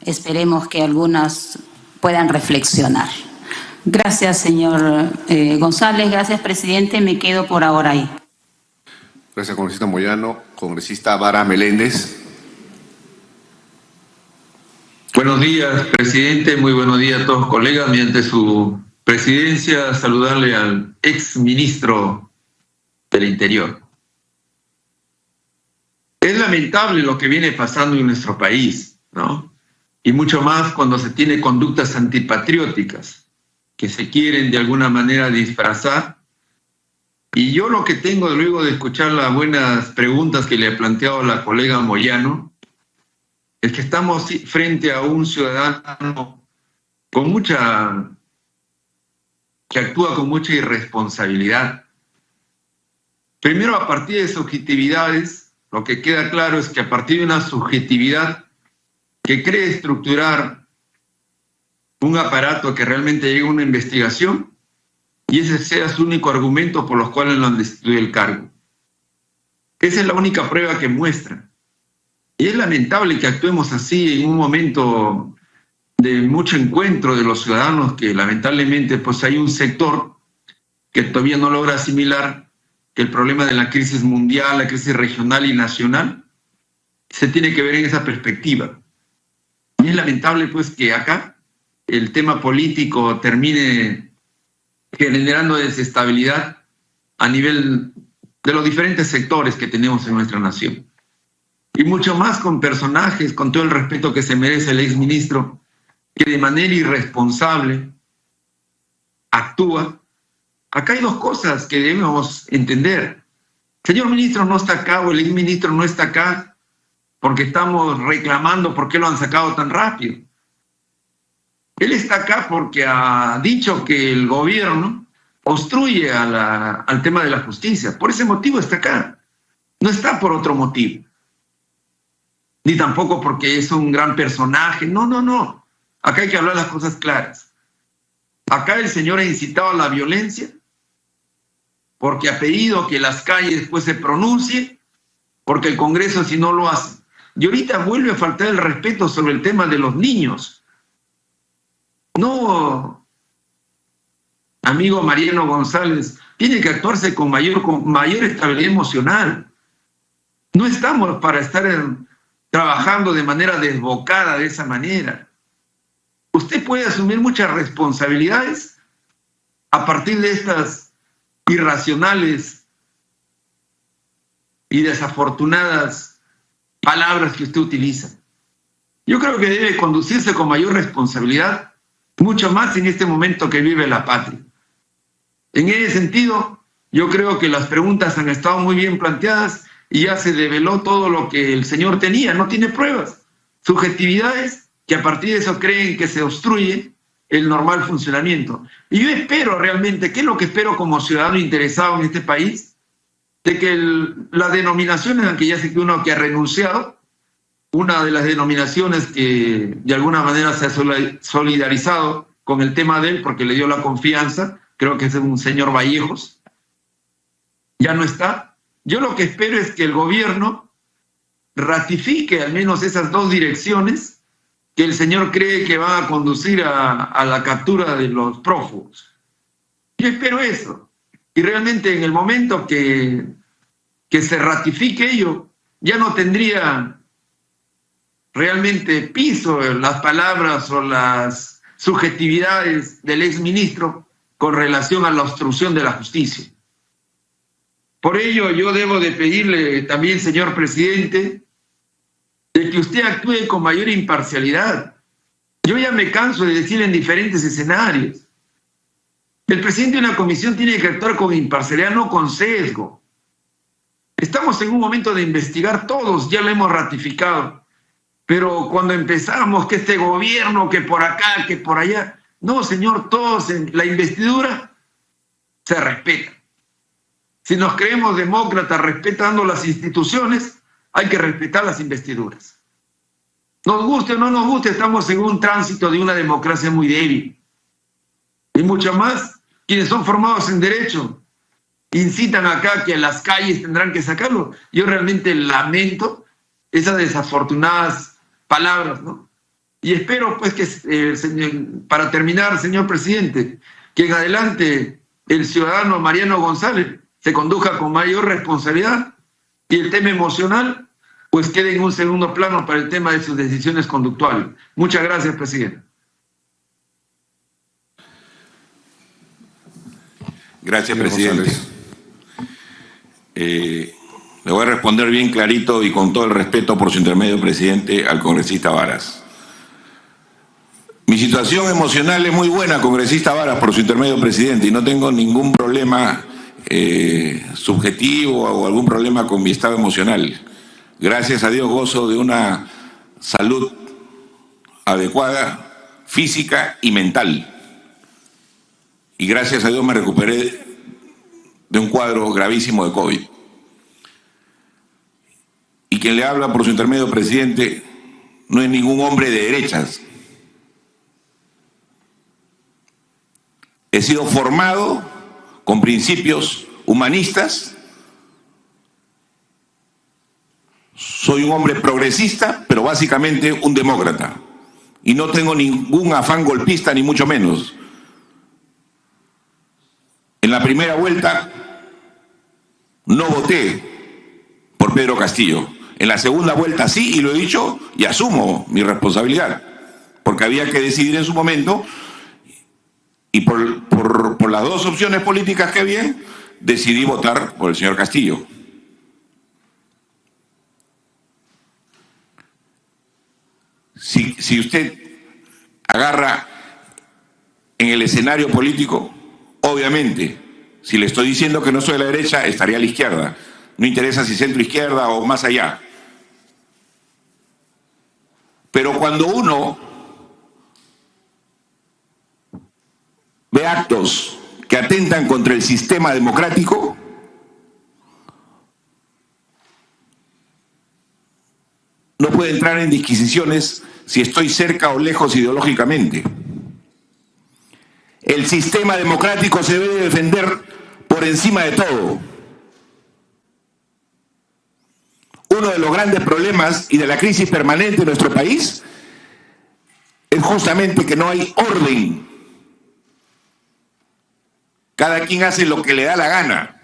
Esperemos que algunas puedan reflexionar. Gracias, señor González. Gracias, presidente. Me quedo por ahora ahí. Gracias, congresista Moyano. Congresista Vara Meléndez. Buenos días, presidente. Muy buenos días a todos, colegas. Mediante su presidencia, saludarle al ex ministro del Interior. Es lamentable lo que viene pasando en nuestro país, ¿no? Y mucho más cuando se tiene conductas antipatrióticas que se quieren de alguna manera disfrazar. Y yo lo que tengo luego de escuchar las buenas preguntas que le ha planteado la colega Moyano es que estamos frente a un ciudadano que actúa con mucha irresponsabilidad. Primero, a partir de subjetividades, lo que queda claro es que a partir de una subjetividad que cree estructurar un aparato que realmente llegue a una investigación y ese sea su único argumento por los cuales lo han destituido del cargo. Esa es la única prueba que muestra. Y es lamentable que actuemos así en un momento de mucho encuentro de los ciudadanos, que lamentablemente pues hay un sector que todavía no logra asimilar que el problema de la crisis mundial, la crisis regional y nacional, se tiene que ver en esa perspectiva. Y es lamentable pues que acá el tema político termine generando desestabilidad a nivel de los diferentes sectores que tenemos en nuestra nación. Y mucho más con personajes, con todo el respeto que se merece el exministro, que de manera irresponsable actúa. Acá hay dos cosas que debemos entender. El señor ministro no está acá o el exministro no está acá porque estamos reclamando por qué lo han sacado tan rápido. Él está acá porque ha dicho que el gobierno obstruye al tema de la justicia. Por ese motivo está acá. No está por otro motivo. Ni tampoco porque es un gran personaje. No, no, no. Acá hay que hablar las cosas claras. Acá el señor ha incitado a la violencia porque ha pedido que las calles después se pronuncie, porque el Congreso si no lo hace. Y ahorita vuelve a faltar el respeto sobre el tema de los niños. No, amigo Mariano González, tiene que actuarse con mayor estabilidad emocional. No estamos para estar trabajando de manera desbocada de esa manera. Usted puede asumir muchas responsabilidades a partir de estas irracionales y desafortunadas palabras que usted utiliza. Yo creo que debe conducirse con mayor responsabilidad, mucho más en este momento que vive la patria. En ese sentido, yo creo que las preguntas han estado muy bien planteadas y ya se develó todo lo que el señor tenía, no tiene pruebas, subjetividades que a partir de eso creen que se obstruye el normal funcionamiento. Y yo espero realmente, ¿qué es lo que espero como ciudadano interesado en este país? De que las denominaciones, aunque ya sé que uno que ha renunciado, una de las denominaciones que de alguna manera se ha solidarizado con el tema de él porque le dio la confianza, creo que es un señor Vallejos, ya no está. Yo lo que espero es que el gobierno ratifique al menos esas dos direcciones que el señor cree que van a conducir a la captura de los prófugos. Yo espero eso. Y realmente en el momento que se ratifique ello, ya no tendría realmente piso las palabras o las subjetividades del exministro con relación a la obstrucción de la justicia. Por ello, yo debo de pedirle también, señor presidente, de que usted actúe con mayor imparcialidad. Yo ya me canso de decir en diferentes escenarios, El presidente de una comisión tiene que actuar con imparcialidad, no con sesgo. Estamos en un momento de investigar todos, ya lo hemos ratificado. Pero cuando empezamos que este gobierno, que por acá, que por allá, no, señor, todos en la investidura se respeta. Si nos creemos demócratas respetando las instituciones, hay que respetar las investiduras. Nos guste o no nos guste, estamos en un tránsito de una democracia muy débil. Y mucho más, quienes son formados en derecho, incitan acá que las calles tendrán que sacarlo. Yo realmente lamento esas desafortunadas palabras, ¿no? Y espero, pues, que, para terminar, señor presidente, que en adelante el ciudadano Mariano González se conduzca con mayor responsabilidad y el tema emocional, pues, quede en un segundo plano para el tema de sus decisiones conductuales. Muchas gracias, presidente. Gracias, presidente. Le voy a responder bien clarito y con todo el respeto por su intermedio, presidente, al congresista Varas. Mi situación emocional es muy buena, congresista Varas, por su intermedio, presidente, y no tengo ningún problema subjetivo o algún problema con mi estado emocional. Gracias a Dios gozo de una salud adecuada, física y mental. Y gracias a Dios me recuperé de un cuadro gravísimo de COVID. Y quien le habla por su intermedio, presidente, no es ningún hombre de derechas. He sido formado con principios humanistas. Soy un hombre progresista, pero básicamente un demócrata. Y no tengo ningún afán golpista, ni mucho menos. En la primera vuelta no voté por Pedro Castillo. En la segunda vuelta sí, y lo he dicho, y asumo mi responsabilidad, porque había que decidir en su momento, y por las dos opciones políticas que había, decidí votar por el señor Castillo. Si usted agarra en el escenario político, obviamente, si le estoy diciendo que no soy de la derecha, estaría a la izquierda. No interesa si centro izquierda o más allá. Pero cuando uno ve actos que atentan contra el sistema democrático, no puede entrar en disquisiciones si estoy cerca o lejos ideológicamente. El sistema democrático se debe defender por encima de todo. Uno de los grandes problemas y de la crisis permanente de nuestro país es justamente que no hay orden. Cada quien hace lo que le da la gana.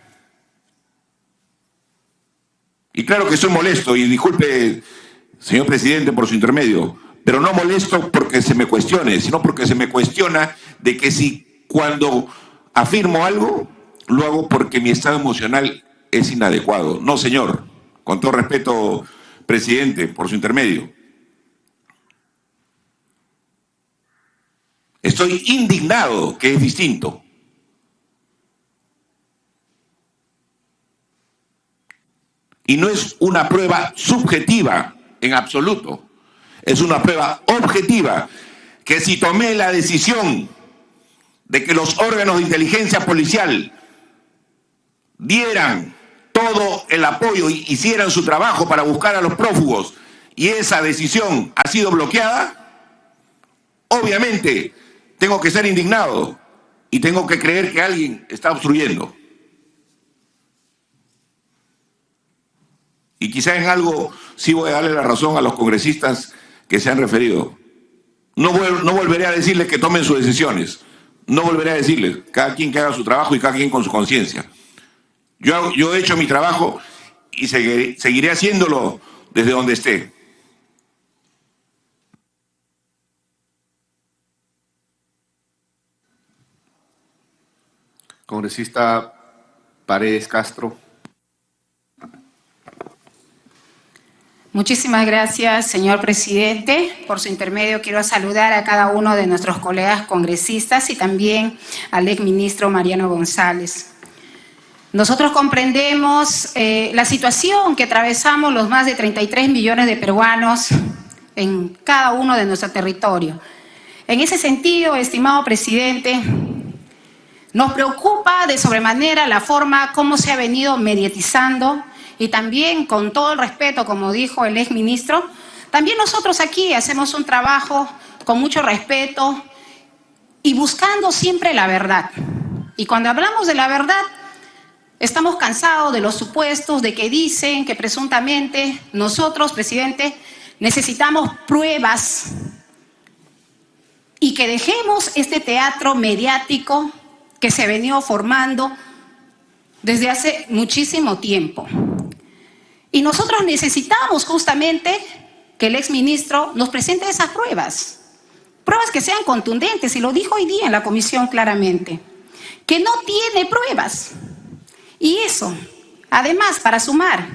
Y claro que soy molesto, y disculpe, señor presidente, por su intermedio, pero no molesto porque se me cuestione, sino porque se me cuestiona de que si cuando afirmo algo, lo hago porque mi estado emocional es inadecuado. No, señor, con todo respeto, presidente, por su intermedio. Estoy indignado, que es distinto. Y no es una prueba subjetiva en absoluto. Es una prueba objetiva, que si tomé la decisión de que los órganos de inteligencia policial dieran todo el apoyo y hicieran su trabajo para buscar a los prófugos, y esa decisión ha sido bloqueada, obviamente tengo que ser indignado y tengo que creer que alguien está obstruyendo. Y quizá en algo sí voy a darle la razón a los congresistas que se han referido. No volveré a decirles que tomen sus decisiones. No volveré a decirles. Cada quien que haga su trabajo y cada quien con su conciencia. Yo he hecho mi trabajo y seguiré haciéndolo desde donde esté. Congresista Paredes Castro. Muchísimas gracias, señor presidente. Por su intermedio quiero saludar a cada uno de nuestros colegas congresistas y también al exministro Mariano González. Nosotros comprendemos la situación que atravesamos los más de 33 millones de peruanos en cada uno de nuestro territorio. En ese sentido, estimado presidente, nos preocupa de sobremanera la forma como se ha venido mediatizando y también, con todo el respeto, como dijo el exministro, también nosotros aquí hacemos un trabajo con mucho respeto y buscando siempre la verdad. Y cuando hablamos de la verdad, estamos cansados de los supuestos de que dicen que presuntamente nosotros, presidente, necesitamos pruebas y que dejemos este teatro mediático que se ha venido formando desde hace muchísimo tiempo. Y nosotros necesitamos justamente que el exministro nos presente esas pruebas, pruebas que sean contundentes, y lo dijo hoy día en la comisión claramente, que no tiene pruebas. Y eso, además, para sumar,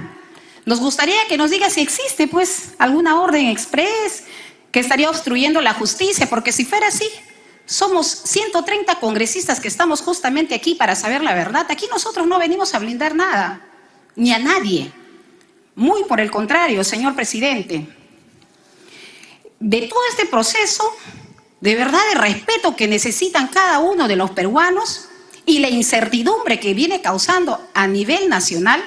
nos gustaría que nos diga si existe pues alguna orden express que estaría obstruyendo la justicia, porque si fuera así, somos 130 congresistas que estamos justamente aquí para saber la verdad. Aquí nosotros no venimos a blindar nada, ni a nadie. Muy por el contrario, señor presidente. De todo este proceso, de verdad, de respeto que necesitan cada uno de los peruanos y la incertidumbre que viene causando a nivel nacional,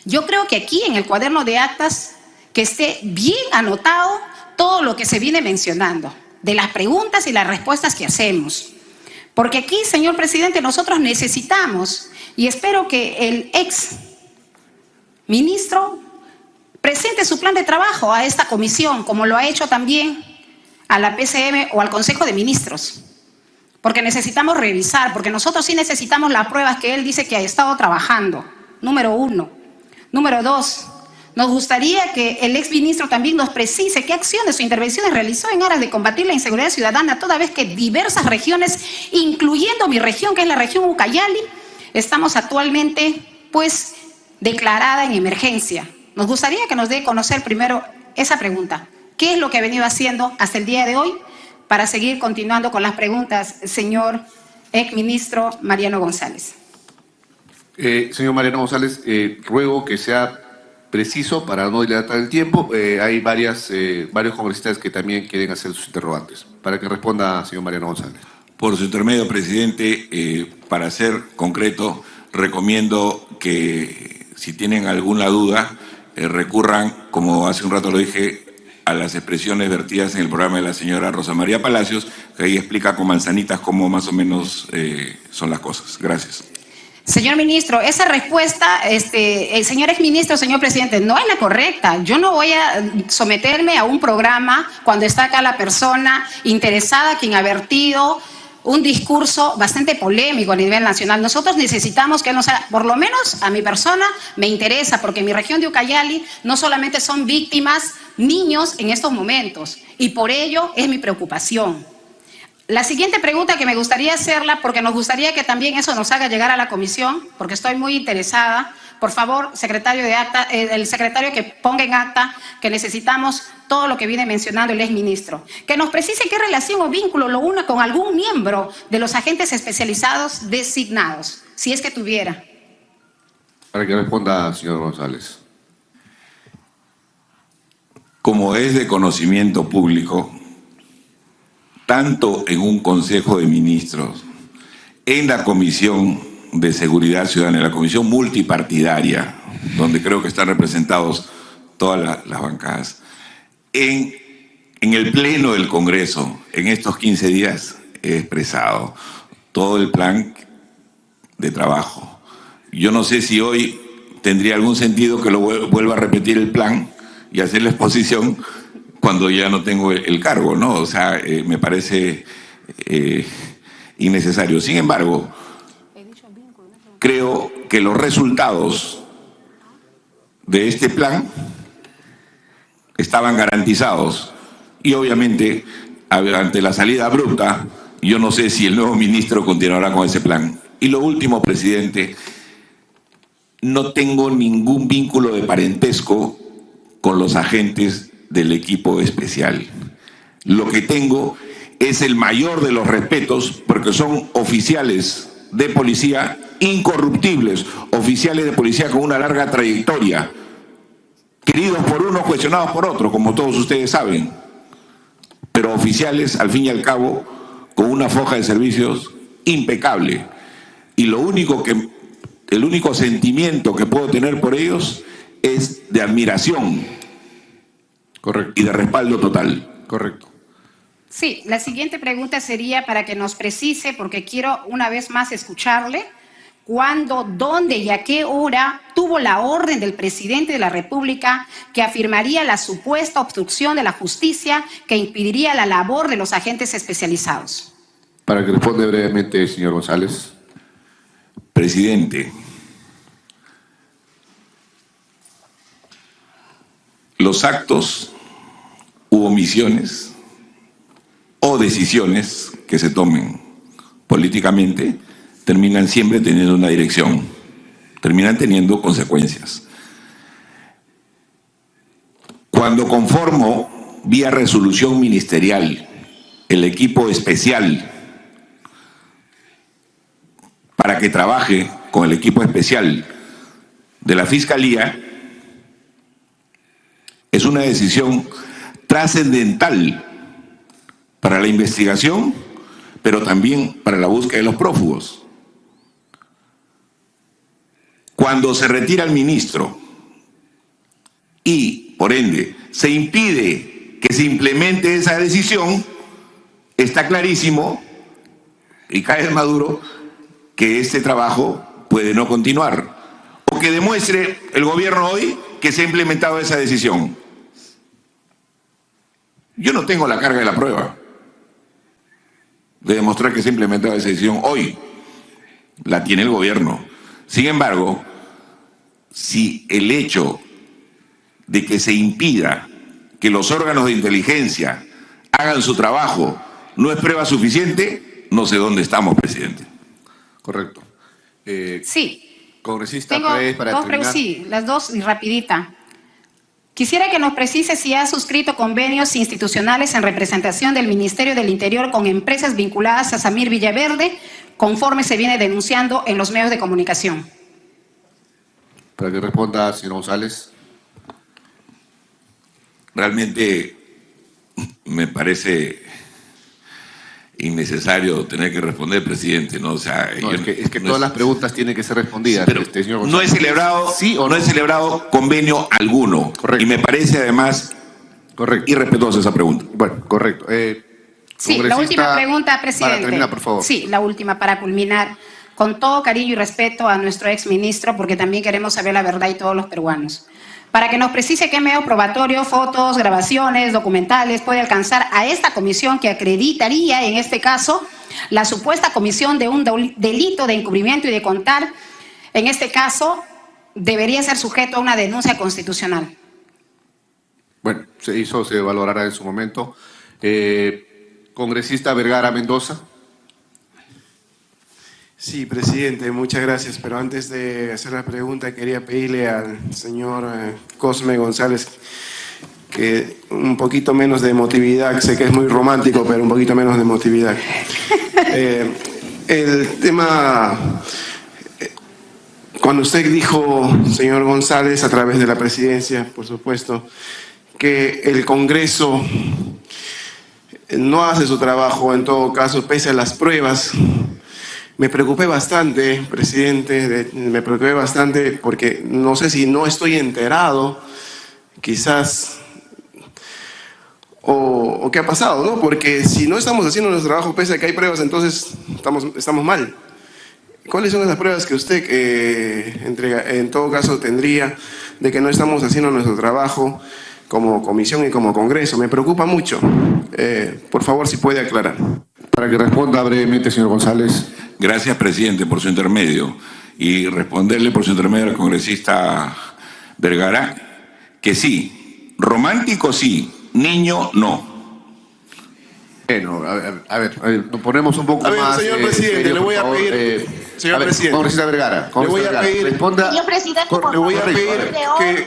yo creo que aquí en el cuaderno de actas que esté bien anotado todo lo que se viene mencionando, de las preguntas y las respuestas que hacemos. Porque aquí, señor presidente, nosotros necesitamos, y espero que el ex ministro presente su plan de trabajo a esta comisión, como lo ha hecho también a la PCM o al Consejo de Ministros. Porque necesitamos revisar, porque nosotros sí necesitamos las pruebas que él dice que ha estado trabajando, número 1. Número 2, nos gustaría que el exministro también nos precise qué acciones o intervenciones realizó en aras de combatir la inseguridad ciudadana, toda vez que diversas regiones, incluyendo mi región, que es la región Ucayali, estamos actualmente, pues, declarada en emergencia. Nos gustaría que nos dé a conocer primero esa pregunta. ¿Qué es lo que ha venido haciendo hasta el día de hoy para seguir continuando con las preguntas, señor exministro Mariano González? Señor Mariano González, ruego que sea preciso para no dilatar el tiempo. Hay varios congresistas que también quieren hacer sus interrogantes. Para que responda, señor Mariano González. Por su intermedio, presidente, para ser concreto, recomiendo que si tienen alguna duda, recurran, como hace un rato lo dije, a las expresiones vertidas en el programa de la señora Rosa María Palacios, que ahí explica con manzanitas cómo más o menos son las cosas. Gracias. Señor ministro, esa respuesta, el señor exministro, señor presidente, no es la correcta. Yo no voy a someterme a un programa cuando está acá la persona interesada, quien ha vertido un discurso bastante polémico a nivel nacional. Nosotros necesitamos que nos haga, por lo menos a mi persona me interesa, porque en mi región de Ucayali no solamente son víctimas niños en estos momentos, y por ello es mi preocupación. La siguiente pregunta que me gustaría hacerla, porque nos gustaría que también eso nos haga llegar a la comisión, porque estoy muy interesada. Por favor, secretario de acta, el secretario que ponga en acta que necesitamos todo lo que viene mencionando el exministro. Que nos precise qué relación o vínculo lo une con algún miembro de los agentes especializados designados, si es que tuviera. Para que responda, señor González. Como es de conocimiento público, tanto en un Consejo de Ministros, en la Comisión de Seguridad Ciudadana, en la Comisión Multipartidaria, donde creo que están representados todas las bancadas, en el Pleno del Congreso, en estos 15 días, he expresado todo el plan de trabajo. Yo no sé si hoy tendría algún sentido que lo vuelva a repetir el plan y hacer la exposición cuando ya no tengo el cargo, ¿no? O sea, me parece innecesario. Sin embargo, creo que los resultados de este plan estaban garantizados y obviamente ante la salida abrupta, yo no sé si el nuevo ministro continuará con ese plan. Y lo último, presidente, no tengo ningún vínculo de parentesco con los agentes del equipo especial. Lo que tengo es el mayor de los respetos porque son oficiales de policía incorruptibles, oficiales de policía con una larga trayectoria, queridos por unos, cuestionados por otros, como todos ustedes saben, pero oficiales, al fin y al cabo, con una foja de servicios impecable. Y el único sentimiento que puedo tener por ellos es de admiración. Correcto. Y de respaldo total. Correcto. Sí, la siguiente pregunta sería para que nos precise, porque quiero una vez más escucharle, cuándo, dónde y a qué hora tuvo la orden del presidente de la República que afirmaría la supuesta obstrucción de la justicia que impediría la labor de los agentes especializados. Para que responda brevemente, señor González. Presidente, los actos u omisiones o decisiones que se tomen políticamente terminan siempre teniendo una dirección, terminan teniendo consecuencias. Cuando conformo vía resolución ministerial el equipo especial para que trabaje con el equipo especial de la Fiscalía, es una decisión trascendental para la investigación, pero también para la búsqueda de los prófugos. Cuando se retira el ministro y, por ende, se impide que se implemente esa decisión, está clarísimo, y cae en maduro, que este trabajo puede no continuar, o que demuestre el gobierno hoy que se ha implementado esa decisión. Yo no tengo la carga de la prueba de demostrar que se ha implementado esa decisión hoy, la tiene el gobierno. Sin embargo, si el hecho de que se impida que los órganos de inteligencia hagan su trabajo no es prueba suficiente, no sé dónde estamos, presidente. Correcto. Sí. Congresista Tengo Pérez, para dos, terminar. sí, las dos y rapidita. Quisiera que nos precise si ha suscrito convenios institucionales en representación del Ministerio del Interior con empresas vinculadas a Samir Villaverde, conforme se viene denunciando en los medios de comunicación. Para que responda, señor González. Realmente me parece innecesario tener que responder, presidente, ¿no? O sea, No, es que todas las preguntas tienen que ser respondidas. Pero señor no he González. celebrado, ¿Sí o no he celebrado convenio alguno. Correcto. Y me parece además Correcto. irrespetuosa esa pregunta. Bueno, correcto. Sí, la Congresista, última pregunta, presidente. Para terminar, por favor. Sí, la última para culminar. Con todo cariño y respeto a nuestro exministro, porque también queremos saber la verdad y todos los peruanos. Para que nos precise qué medio probatorio, fotos, grabaciones, documentales puede alcanzar a esta comisión que acreditaría, en este caso, la supuesta comisión de un delito de encubrimiento y de contar, en este caso, debería ser sujeto a una denuncia constitucional. Bueno, se valorará en su momento. Congresista Vergara Mendoza. Sí, presidente, muchas gracias. Pero antes de hacer la pregunta, quería pedirle al señor Cosme González que un poquito menos de emotividad. Sé que es muy romántico, pero un poquito menos de emotividad. El tema, cuando usted dijo, señor González, a través de la presidencia, por supuesto, que el Congreso no hace su trabajo, en todo caso, pese a las pruebas. Me preocupé bastante, presidente, me preocupé bastante porque no sé si no estoy enterado, quizás, o qué ha pasado, ¿no? Porque si no estamos haciendo nuestro trabajo pese a que hay pruebas, entonces estamos mal. ¿Cuáles son esas pruebas que usted en todo caso tendría de que no estamos haciendo nuestro trabajo como comisión y como Congreso? Me preocupa mucho. Por favor, si puede aclarar. Para que responda brevemente, señor González. Gracias, presidente, por su intermedio. Y responderle por su intermedio al congresista Vergara que sí, romántico sí, niño no. Bueno, a ver, nos ponemos un poco más. Señor presidente, serio, le voy por a favor. pedir. Señor A ver, presidente, congresista Vergara. le voy a Vergara, pedir, responda. Señor presidente, por le voy a favor, pedir de orden,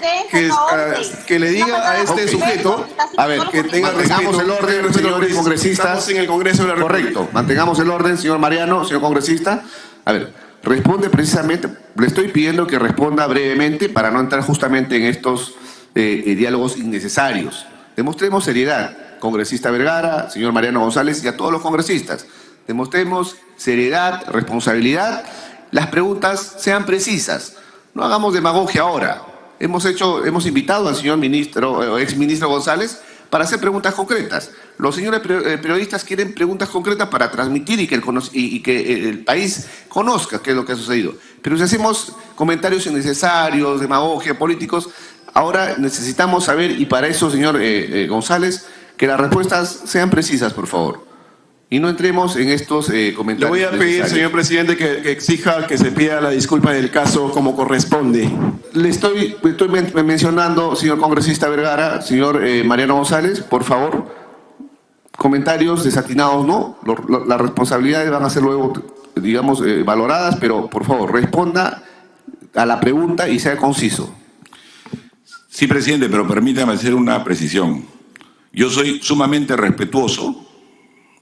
que le diga a este Ok. sujeto A ver, que tenga mantengamos respeto, el orden, tenga respeto, señores congresistas. Estamos en el Congreso de la República. Correcto, mantengamos el orden, señor Mariano, señor congresista. A ver, responde precisamente, le estoy pidiendo que responda brevemente para no entrar justamente en estos diálogos innecesarios. Demostremos seriedad, congresista Vergara, señor Mariano González y a todos los congresistas. Demostremos seriedad, responsabilidad. Las preguntas sean precisas. No hagamos demagogia ahora. Hemos invitado al señor ministro, o exministro González, para hacer preguntas concretas. Los señores periodistas quieren preguntas concretas para transmitir y que el país conozca qué es lo que ha sucedido. Pero si hacemos comentarios innecesarios, demagogia, políticos, ahora necesitamos saber, y para eso, señor González, que las respuestas sean precisas, por favor. Y no entremos en estos comentarios. Le voy a pedir, señor presidente, que exija que se pida la disculpa del caso como corresponde. Le estoy mencionando, señor congresista Vergara, señor Mariano González, por favor, comentarios desatinados, ¿no? Las responsabilidades van a ser luego, digamos, valoradas, pero por favor, responda a la pregunta y sea conciso. Sí, presidente, pero permítame hacer una precisión. Yo soy sumamente respetuoso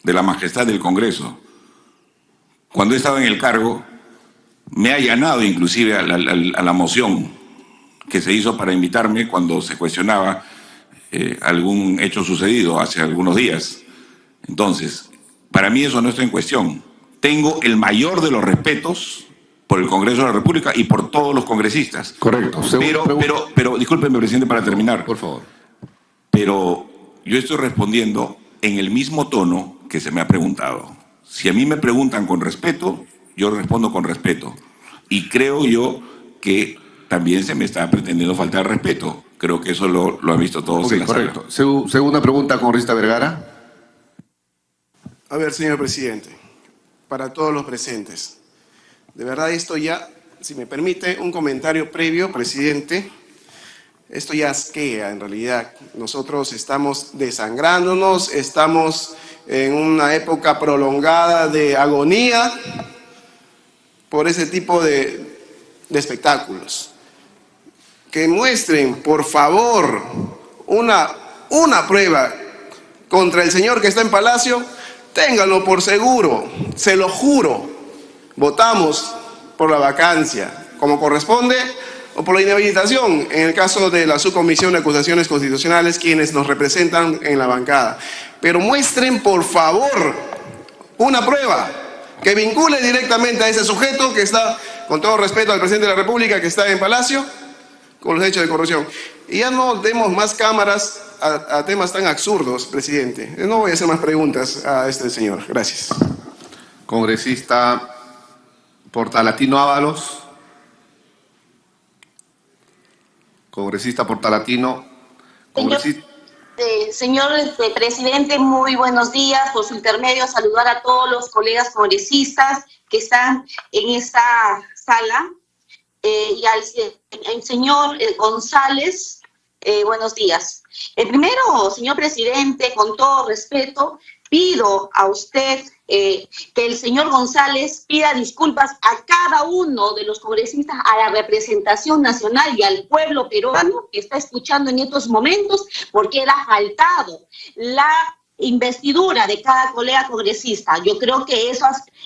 de la majestad del Congreso. Cuando he estado en el cargo, me ha allanado inclusive a la moción que se hizo para invitarme cuando se cuestionaba algún hecho sucedido hace algunos días. Entonces, para mí eso no está en cuestión. Tengo el mayor de los respetos por el Congreso de la República y por todos los congresistas. Correcto. Pero discúlpeme, presidente, para terminar. Por favor. Pero yo estoy respondiendo en el mismo tono que se me ha preguntado. Si a mí me preguntan con respeto, yo respondo con respeto. Y creo yo que también se me está pretendiendo faltar respeto. Creo que eso lo han visto todos en la correcto. sala. Segunda pregunta, congresista Vergara. A ver, señor presidente, para todos los presentes, de verdad esto ya, si me permite, un comentario previo, presidente. Esto ya asquea, en realidad. Nosotros estamos desangrándonos, estamos en una época prolongada de agonía por ese tipo de espectáculos. Que muestren, por favor, una prueba contra el señor que está en Palacio. Ténganlo por seguro, se lo juro. Votamos por la vacancia, como corresponde, o por la inhabilitación, en el caso de la Subcomisión de Acusaciones Constitucionales, quienes nos representan en la bancada. Pero muestren, por favor, una prueba que vincule directamente a ese sujeto que está, con todo respeto al presidente de la República, que está en Palacio, con los hechos de corrupción. Y ya no demos más cámaras a temas tan absurdos, presidente. No voy a hacer más preguntas a este señor. Gracias. Congresista Portalatino Ábalos. Congresista Portalatino. Señor presidente, muy buenos días. Por su intermedio, saludar a todos los colegas congresistas que están en esta sala. Y al señor González, buenos días. Primero, señor presidente, con todo respeto, pido a usted que el señor González pida disculpas a cada uno de los congresistas, a la representación nacional y al pueblo peruano que está escuchando en estos momentos, porque él ha faltado la investidura de cada colega congresista. Yo creo que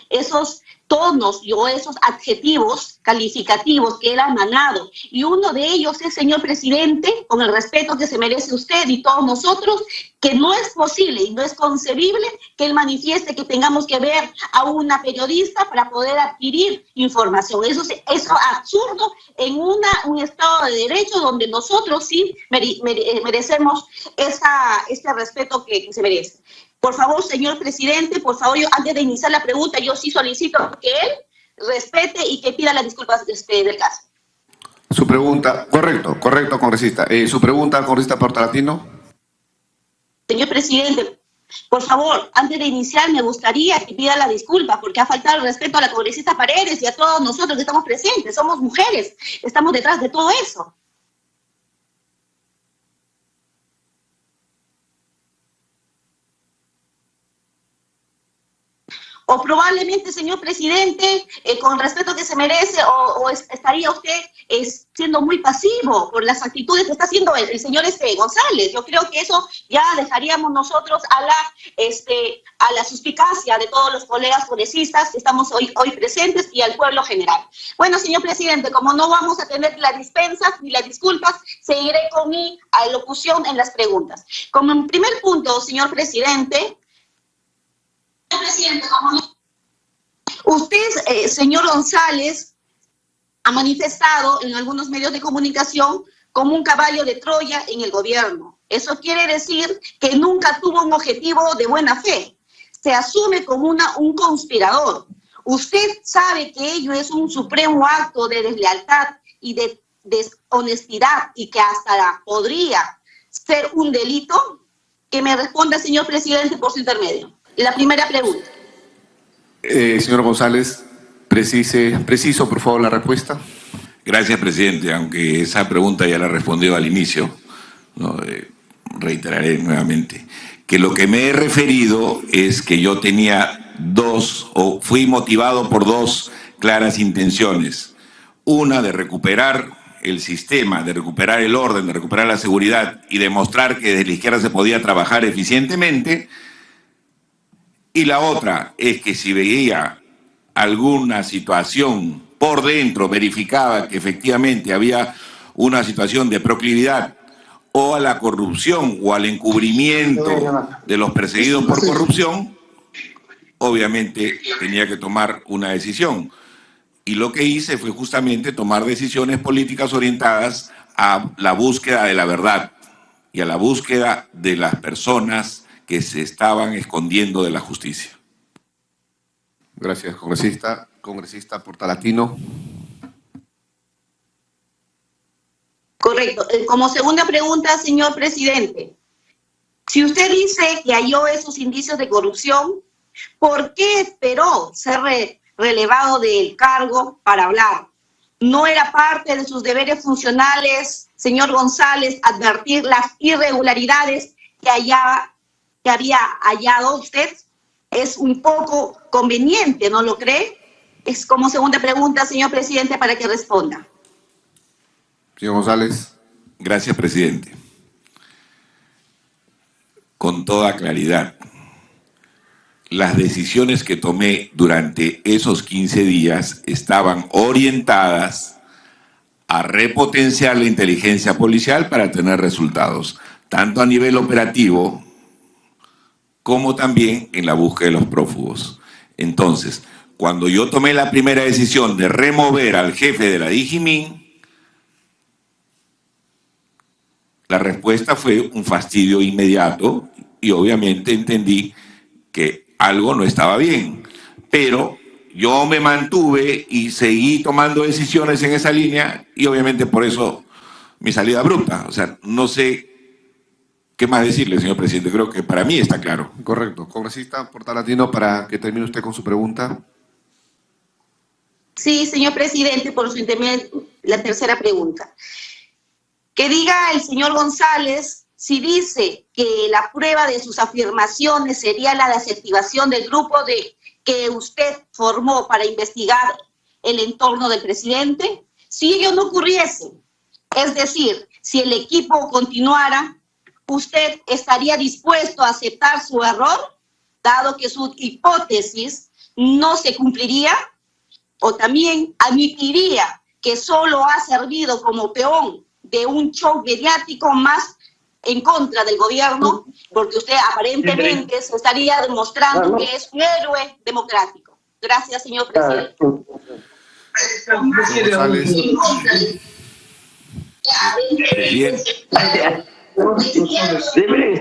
esos tonos o esos adjetivos calificativos que él ha manado, y uno de ellos es, señor presidente, con el respeto que se merece usted y todos nosotros, que no es posible y no es concebible que él manifieste que tengamos que ver a una periodista para poder adquirir información. Eso es absurdo en un Estado de Derecho donde nosotros sí merecemos este respeto que se merece. Por favor, señor presidente, por favor, antes de iniciar la pregunta, yo sí solicito que él respete y que pida las disculpas del caso. Su pregunta, correcto, congresista. Su pregunta, congresista Portalatino. Señor presidente, por favor, antes de iniciar, me gustaría que pida la disculpa porque ha faltado el respeto a la congresista Paredes y a todos nosotros que estamos presentes. Somos mujeres, estamos detrás de todo eso. O probablemente, señor presidente, con el respeto que se merece, estaría usted siendo muy pasivo por las actitudes que está haciendo el señor González. Yo creo que eso ya dejaríamos nosotros a la suspicacia de todos los colegas congresistas que estamos hoy presentes y al pueblo general. Bueno, señor presidente, como no vamos a tener las dispensas ni las disculpas, seguiré con mi alocución en las preguntas. Como en primer punto, señor presidente, usted, señor González, ha manifestado en algunos medios de comunicación como un caballo de Troya en el gobierno. Eso quiere decir que nunca tuvo un objetivo de buena fe. Se asume como un conspirador. Usted sabe que ello es un supremo acto de deslealtad y de deshonestidad y que hasta podría ser un delito. Que me responda, señor presidente, por su intermedio. La primera pregunta. Señor González, preciso, por favor, la respuesta. Gracias, presidente. Aunque esa pregunta ya la respondió al inicio, ¿no? Reiteraré nuevamente que lo que me he referido es que yo tenía fui motivado por dos claras intenciones. Una, de recuperar el sistema, de recuperar el orden, de recuperar la seguridad y demostrar que desde la izquierda se podía trabajar eficientemente. Y la otra es que si veía alguna situación por dentro, verificaba que efectivamente había una situación de proclividad o a la corrupción o al encubrimiento de los perseguidos por corrupción, obviamente tenía que tomar una decisión. Y lo que hice fue justamente tomar decisiones políticas orientadas a la búsqueda de la verdad y a la búsqueda de las personas que se estaban escondiendo de la justicia. Gracias, congresista. Congresista Portalatino. Correcto. Como segunda pregunta, señor presidente, si usted dice que halló esos indicios de corrupción, ¿por qué esperó ser relevado del cargo para hablar? ¿No era parte de sus deberes funcionales, señor González, advertir las irregularidades que había hallado usted? Es un poco conveniente, ¿no lo cree? Es como segunda pregunta, señor presidente, para que responda. Señor González. Gracias, presidente. Con toda claridad, las decisiones que tomé durante esos 15 días estaban orientadas a repotenciar la inteligencia policial para tener resultados, tanto a nivel operativo como también en la búsqueda de los prófugos. Entonces, cuando yo tomé la primera decisión de remover al jefe de la DIGIMIN, la respuesta fue un fastidio inmediato y obviamente entendí que algo no estaba bien. Pero yo me mantuve y seguí tomando decisiones en esa línea y obviamente por eso mi salida abrupta. O sea, no sé qué más decirle, señor presidente. Creo que para mí está claro. Correcto. Congresista Portalatino, para que termine usted con su pregunta. Sí, señor presidente, por su intermedio, la tercera pregunta. Que diga el señor González si dice que la prueba de sus afirmaciones sería la desactivación del grupo que usted formó para investigar el entorno del presidente. Si ello no ocurriese, es decir, si el equipo continuara, ¿usted estaría dispuesto a aceptar su error, dado que su hipótesis no se cumpliría? ¿O también admitiría que solo ha servido como peón de un show mediático más en contra del gobierno, porque usted aparentemente se estaría demostrando que es un héroe democrático? Gracias, señor presidente.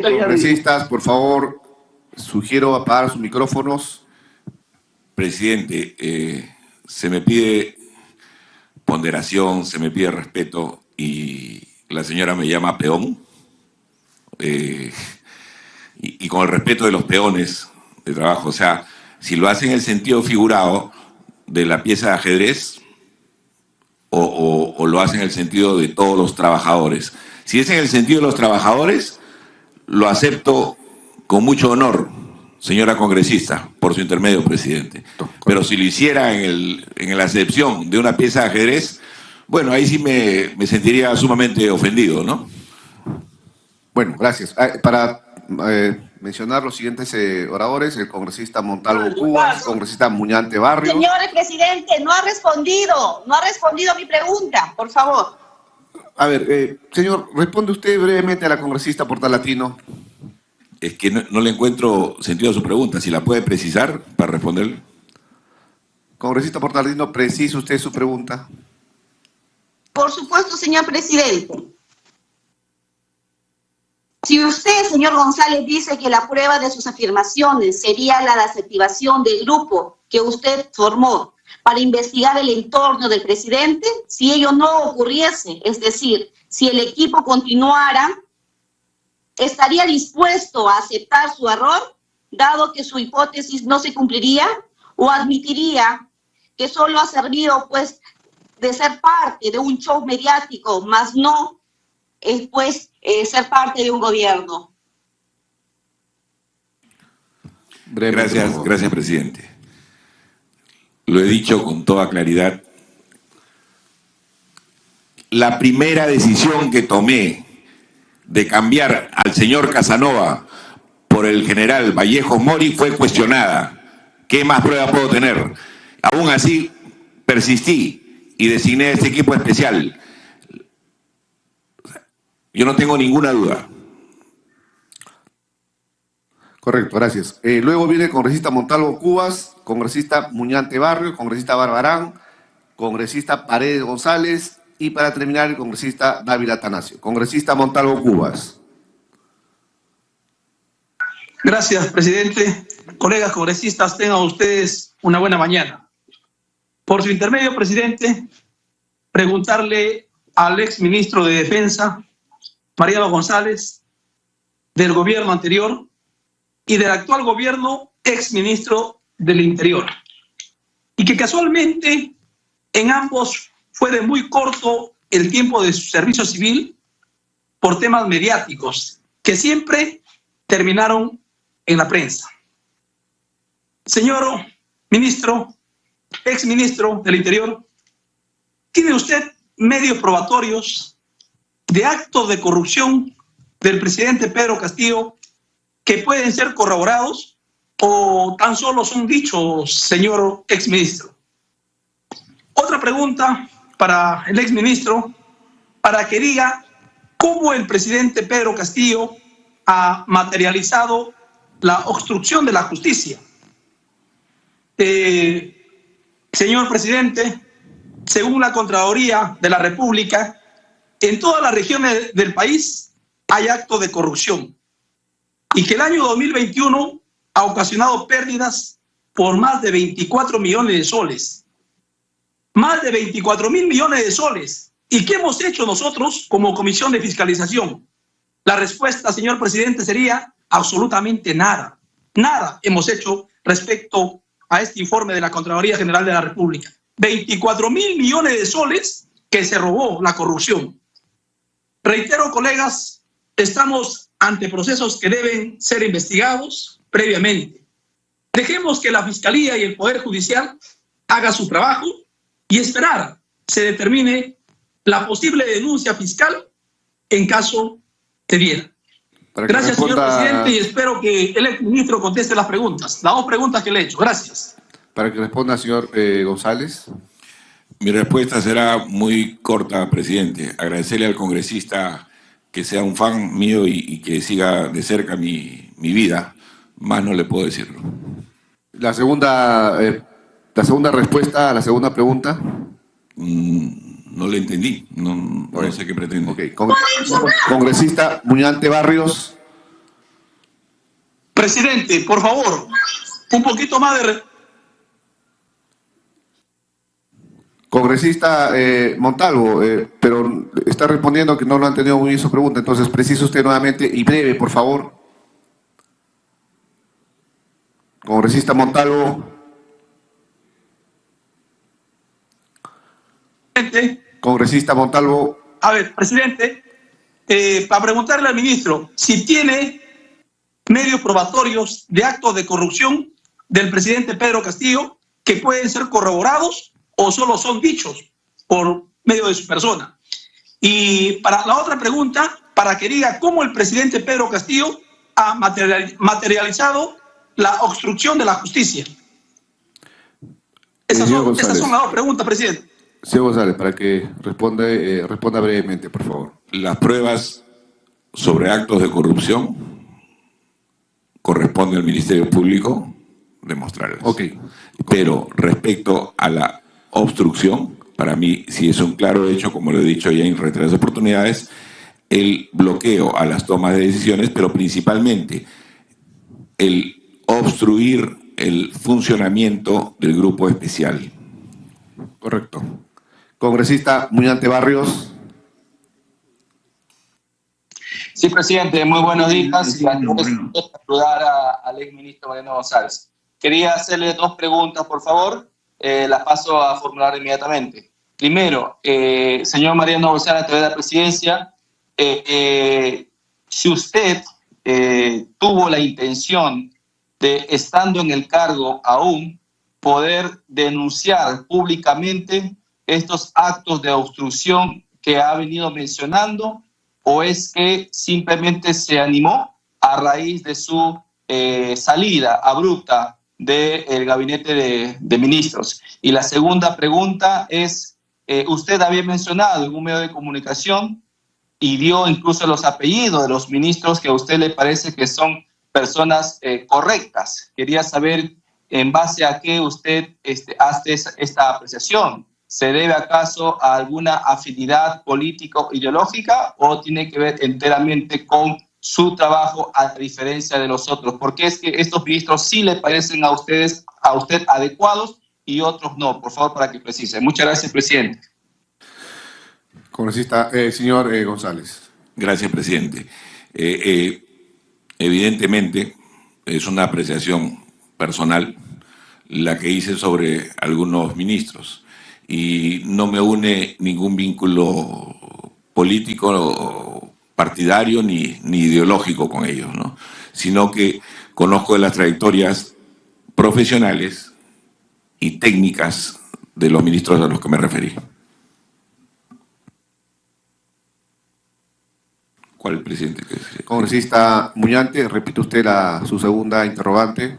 Congresistas, por favor, sugiero apagar sus micrófonos. Presidente, se me pide ponderación, se me pide respeto y la señora me llama peón. Y con el respeto de los peones de trabajo, o sea, si lo hace en el sentido figurado de la pieza de ajedrez o lo hace en el sentido de todos los trabajadores. Si es en el sentido de los trabajadores, lo acepto con mucho honor, señora congresista, por su intermedio, presidente. Pero si lo hiciera en la acepción de una pieza de ajedrez, bueno, ahí sí me sentiría sumamente ofendido, ¿no? Bueno, gracias. Para mencionar los siguientes oradores, el congresista Montalvo Cubas, congresista Muñante Barrios. Señor presidente, no ha respondido a mi pregunta, por favor. A ver, señor, responde usted brevemente a la congresista Portalatino. Es que no le encuentro sentido a su pregunta. Si la puede precisar para responderle. Congresista Portalatino, precise usted su pregunta. Por supuesto, señor presidente. Si usted, señor González, dice que la prueba de sus afirmaciones sería la desactivación del grupo que usted formó para investigar el entorno del presidente, si ello no ocurriese, es decir, si el equipo continuara, ¿estaría dispuesto a aceptar su error, dado que su hipótesis no se cumpliría? ¿O admitiría que solo ha servido, pues, de ser parte de un show mediático, más no, ser parte de un gobierno? Gracias, presidente. Lo he dicho con toda claridad. La primera decisión que tomé de cambiar al señor Casanova por el general Vallejo Mori fue cuestionada. ¿Qué más prueba puedo tener? Aún así, persistí y designé a este equipo especial. Yo no tengo ninguna duda. Correcto, gracias. Luego viene el congresista Montalvo Cubas, congresista Muñante Barrio, congresista Barbarán, congresista Paredes González y para terminar el congresista Dávila Atanasio. Congresista Montalvo Cubas. Gracias, presidente. Colegas congresistas, tengan ustedes una buena mañana. Por su intermedio, presidente, preguntarle al exministro de Defensa, Mariano González, del gobierno anterior y del actual gobierno, exministro del Interior. Y que casualmente en ambos fue de muy corto el tiempo de su servicio civil por temas mediáticos que siempre terminaron en la prensa. Señor ministro, exministro del Interior, ¿tiene usted medios probatorios de actos de corrupción del presidente Pedro Castillo que pueden ser corroborados o tan solo son dichos, señor exministro? Otra pregunta para el exministro, para que diga cómo el presidente Pedro Castillo ha materializado la obstrucción de la justicia. Señor presidente, según la Contraloría de la República, en todas las regiones del país hay actos de corrupción y que el año 2021 ha ocasionado pérdidas por más de 24 millones de soles. Más de 24.000 millones de soles. ¿Y qué hemos hecho nosotros como Comisión de Fiscalización? La respuesta, señor presidente, sería absolutamente nada. Nada hemos hecho respecto a este informe de la Contraloría General de la República. 24.000 millones de soles que se robó la corrupción. Reitero, colegas, estamos ante procesos que deben ser investigados previamente. Dejemos que la Fiscalía y el Poder Judicial haga su trabajo y esperar se determine la posible denuncia fiscal en caso de diera. Gracias, señor presidente, y espero que el exministro conteste las preguntas, las dos preguntas que le he hecho. Gracias. Para que responda, señor González. Mi respuesta será muy corta, presidente. Agradecerle al congresista que sea un fan mío y que siga de cerca mi vida. Más no le puedo decirlo. La segunda respuesta a la segunda pregunta. No le entendí. No sé qué pretende. Okay. Congresista Muñante Barrios. Presidente, por favor, un poquito más de... Congresista Montalvo, pero está respondiendo que no lo han entendido muy bien su pregunta, entonces precise usted nuevamente y breve, por favor. Congresista Montalvo. Congresista Montalvo. A ver, presidente, para preguntarle al ministro si tiene medios probatorios de actos de corrupción del presidente Pedro Castillo que pueden ser corroborados o solo son dichos por medio de su persona? Y para la otra pregunta, para que diga cómo el presidente Pedro Castillo ha materializado la obstrucción de la justicia. Esas son las dos preguntas, presidente. Señor González, para que responda brevemente, por favor. Las pruebas sobre actos de corrupción corresponde al Ministerio Público demostrarlas. Ok. Pero respecto a la obstrucción, para mí sí es un claro hecho, como lo he dicho ya en reiteradas oportunidades, el bloqueo a las tomas de decisiones, pero principalmente el obstruir el funcionamiento del grupo especial. Correcto. Congresista Muñante Barrios. Sí, presidente, muy buenos días. Y antes de saludar al exministro Mariano González. Quería hacerle dos preguntas, por favor. Las paso a formular inmediatamente. Primero, señor Mariano González, a través de la presidencia, si usted tuvo la intención de, estando en el cargo aún, poder denunciar públicamente estos actos de obstrucción que ha venido mencionando, o es que simplemente se animó a raíz de su salida abrupta del gabinete de ministros. Y la segunda pregunta es, usted había mencionado en un medio de comunicación y dio incluso los apellidos de los ministros que a usted le parece que son personas correctas. Quería saber en base a qué usted hace esta apreciación. ¿Se debe acaso a alguna afinidad político-ideológica o tiene que ver enteramente con su trabajo a diferencia de los otros? Porque es que estos ministros sí le parecen a usted adecuados y otros no. Por favor, para que precise. Muchas gracias, presidente. Congresista, señor González. Gracias, presidente. Evidentemente, es una apreciación personal la que hice sobre algunos ministros y no me une ningún vínculo político, partidario ni ideológico con ellos, ¿no? Sino que conozco de las trayectorias profesionales y técnicas de los ministros a los que me referí. ¿Cuál presidente? Congresista Muñante, repite usted su segunda interrogante.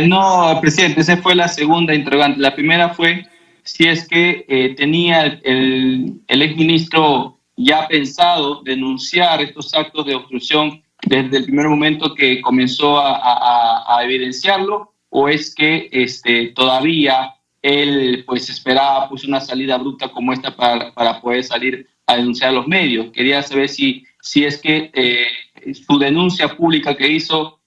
No, presidente, esa fue la segunda interrogante. La primera fue si es que tenía el exministro ya pensado denunciar estos actos de obstrucción desde el primer momento que comenzó a evidenciarlo, o es que todavía él pues esperaba pues una salida abrupta como esta para poder salir a denunciar a los medios. Quería saber si es que su denuncia pública que hizo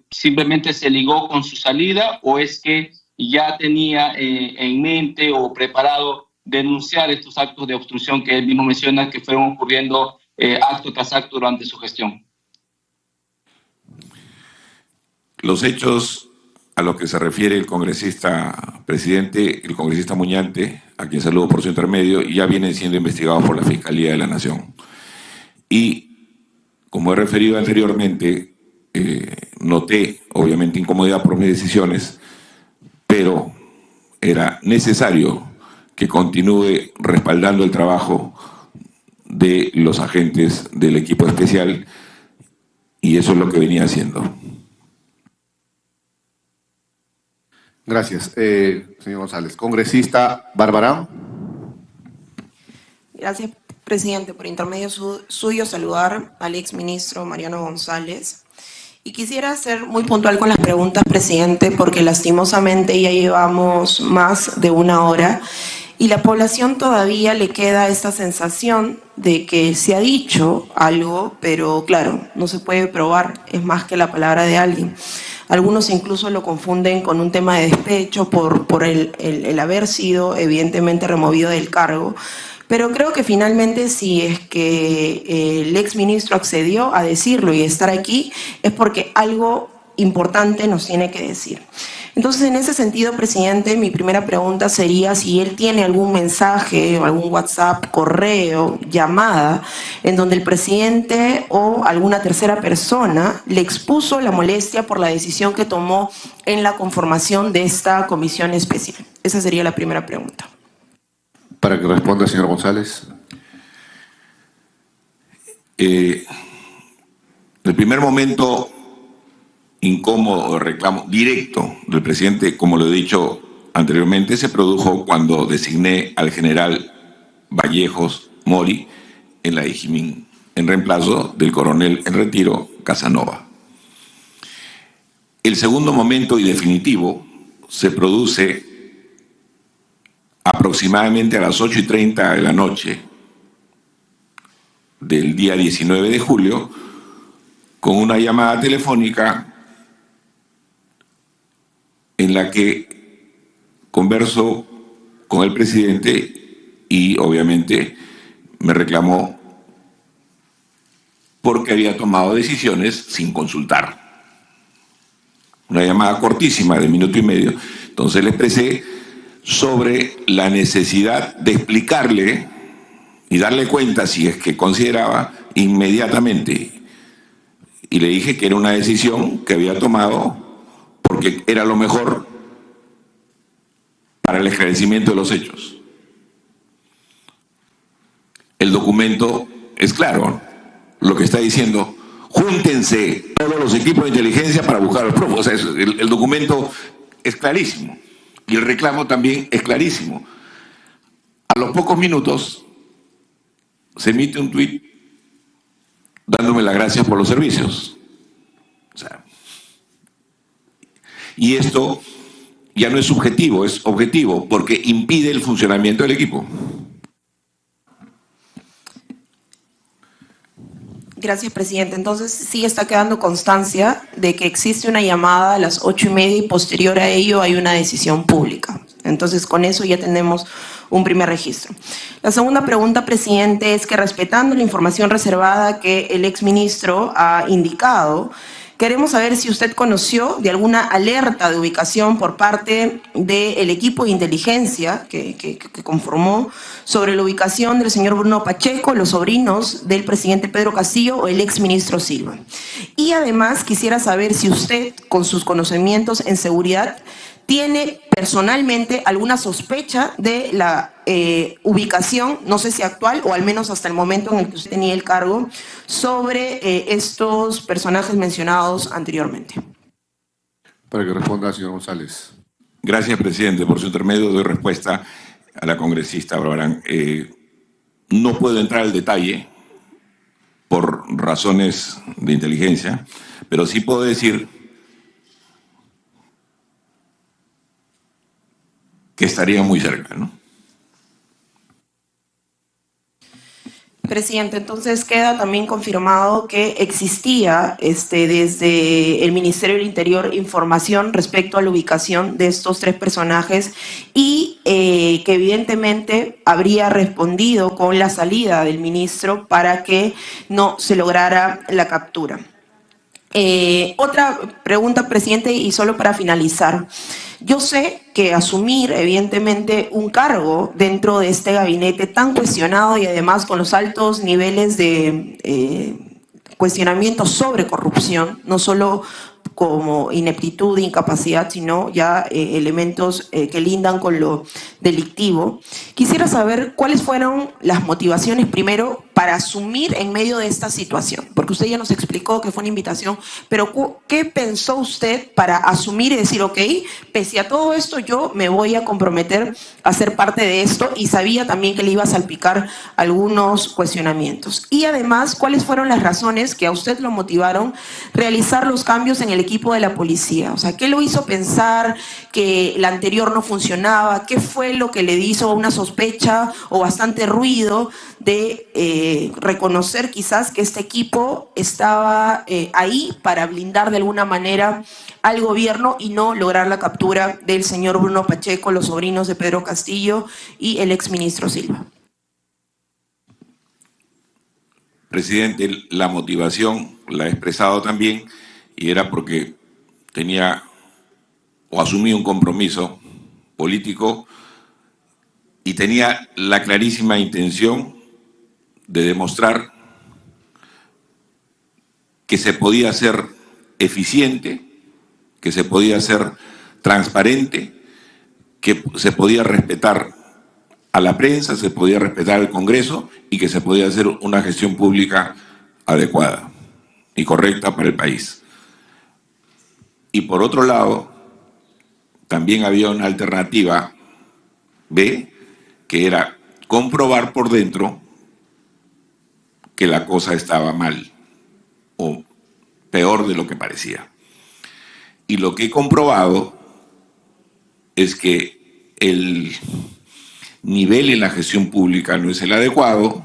simplemente se ligó con su salida, o es que ya tenía en mente o preparado denunciar estos actos de obstrucción que él mismo menciona que fueron ocurriendo acto tras acto durante su gestión. Los hechos a los que se refiere el congresista presidente, el congresista Muñante, a quien saludo por su intermedio, ya vienen siendo investigados por la Fiscalía de la Nación. Y, como he referido anteriormente, noté, obviamente, incomodidad por mis decisiones, pero era necesario que continúe respaldando el trabajo de los agentes del equipo especial, y eso es lo que venía haciendo. Gracias, señor González. Congresista Barbarán. Gracias, presidente. Por intermedio suyo, saludar al exministro Mariano González. Y quisiera ser muy puntual con las preguntas, presidente, porque lastimosamente ya llevamos más de una hora y la población todavía le queda esta sensación de que se ha dicho algo, pero claro, no se puede probar, es más que la palabra de alguien. Algunos incluso lo confunden con un tema de despecho por el haber sido evidentemente removido del cargo. Pero creo que finalmente si es que el exministro accedió a decirlo y estar aquí, es porque algo importante nos tiene que decir. Entonces, en ese sentido, presidente, mi primera pregunta sería si él tiene algún mensaje, o algún WhatsApp, correo, llamada, en donde el presidente o alguna tercera persona le expuso la molestia por la decisión que tomó en la conformación de esta comisión especial. Esa sería la primera pregunta. Para que responda el señor González. El primer momento incómodo o reclamo directo del presidente, como lo he dicho anteriormente, se produjo cuando designé al general Vallejos Mori en la Ijimín, en reemplazo del coronel en retiro Casanova. El segundo momento y definitivo se produce aproximadamente a las 8:30 de la noche del día 19 de julio, con una llamada telefónica en la que converso con el presidente y obviamente me reclamó porque había tomado decisiones sin consultar. Una llamada cortísima de 1 minuto y medio. Entonces le expresé sobre la necesidad de explicarle y darle cuenta, si es que consideraba, inmediatamente. Y le dije que era una decisión que había tomado porque era lo mejor para el esclarecimiento de los hechos. El documento es claro, lo que está diciendo: júntense todos los equipos de inteligencia para buscar a los prófugos. O sea, el documento es clarísimo y el reclamo también es clarísimo. A los pocos minutos se emite un tuit dándome las gracias por los servicios. O sea, y esto ya no es subjetivo, es objetivo, porque impide el funcionamiento del equipo. Gracias, presidente. Entonces, sí está quedando constancia de que existe una llamada a las 8:30 y posterior a ello hay una decisión pública. Entonces, con eso ya tenemos un primer registro. La segunda pregunta, presidente, es que respetando la información reservada que el exministro ha indicado, queremos saber si usted conoció de alguna alerta de ubicación por parte del equipo de inteligencia que conformó sobre la ubicación del señor Bruno Pacheco, los sobrinos del presidente Pedro Castillo o el exministro Silva. Y además quisiera saber si usted, con sus conocimientos en seguridad, tiene personalmente alguna sospecha de la ubicación, no sé si actual o al menos hasta el momento en el que usted tenía el cargo, sobre estos personajes mencionados anteriormente. Para que responda el señor González. Gracias, presidente. Por su intermedio doy respuesta a la congresista Barbarán. No puedo entrar al detalle por razones de inteligencia, pero sí puedo decir que estaría muy cerca, ¿no? Presidente, entonces queda también confirmado que existía desde el Ministerio del Interior información respecto a la ubicación de estos 3 personajes y que evidentemente habría respondido con la salida del ministro para que no se lograra la captura. Otra pregunta, presidente, y solo para finalizar. Yo sé que asumir, evidentemente, un cargo dentro de este gabinete tan cuestionado y además con los altos niveles de cuestionamiento sobre corrupción, no solo como ineptitud, incapacidad, sino ya elementos que lindan con lo delictivo. Quisiera saber cuáles fueron las motivaciones primero para asumir en medio de esta situación, porque usted ya nos explicó que fue una invitación, pero ¿qué pensó usted para asumir y decir, ok, pese a todo esto yo me voy a comprometer a ser parte de esto, y sabía también que le iba a salpicar algunos cuestionamientos? Y además, ¿cuáles fueron las razones que a usted lo motivaron a realizar los cambios en el equipo de la policía? O sea, ¿qué lo hizo pensar que la anterior no funcionaba? ¿Qué fue lo que le hizo una sospecha o bastante ruido de reconocer quizás que este equipo estaba ahí para blindar de alguna manera al gobierno y no lograr la captura del señor Bruno Pacheco, los sobrinos de Pedro Castillo y el exministro Silva? Presidente, la motivación la he expresado también y era porque tenía o asumía un compromiso político y tenía la clarísima intención de demostrar que se podía ser eficiente, que se podía ser transparente, que se podía respetar a la prensa, se podía respetar al Congreso y que se podía hacer una gestión pública adecuada y correcta para el país. Y por otro lado, también había una alternativa B, que era comprobar por dentro que la cosa estaba mal o peor de lo que parecía. Y lo que he comprobado es que el nivel en la gestión pública no es el adecuado,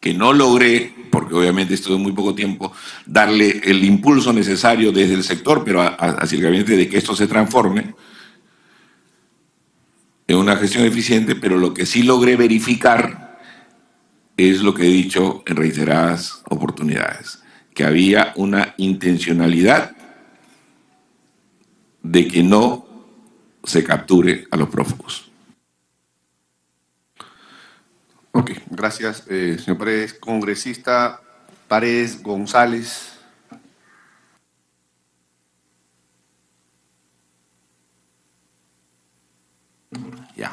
que no logré, porque obviamente estuve muy poco tiempo, darle el impulso necesario desde el sector, pero hacia el gabinete de que esto se transforme en una gestión eficiente, pero lo que sí logré verificar es lo que he dicho en reiteradas oportunidades, que había una intencionalidad de que no se capture a los prófugos. Ok, gracias, señor Paredes. Congresista Paredes González. Ya.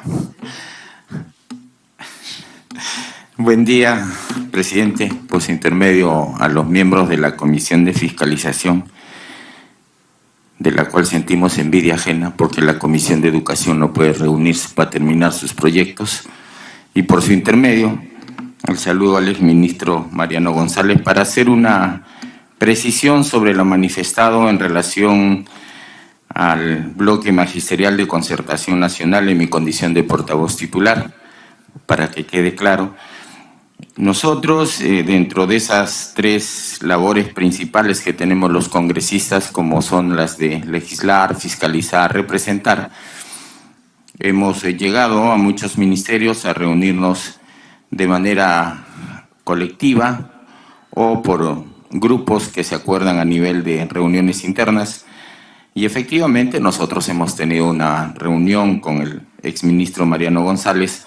Buen día, presidente. Por su intermedio a los miembros de la Comisión de Fiscalización, de la cual sentimos envidia ajena porque la Comisión de Educación no puede reunirse para terminar sus proyectos. Y por su intermedio, el saludo al exministro Mariano González para hacer una precisión sobre lo manifestado en relación al bloque magisterial de concertación nacional en mi condición de portavoz titular, para que quede claro. Nosotros, dentro de esas tres labores principales que tenemos los congresistas, como son las de legislar, fiscalizar, representar, hemos llegado a muchos ministerios a reunirnos de manera colectiva o por grupos que se acuerdan a nivel de reuniones internas. Y efectivamente nosotros hemos tenido una reunión con el exministro Mariano González,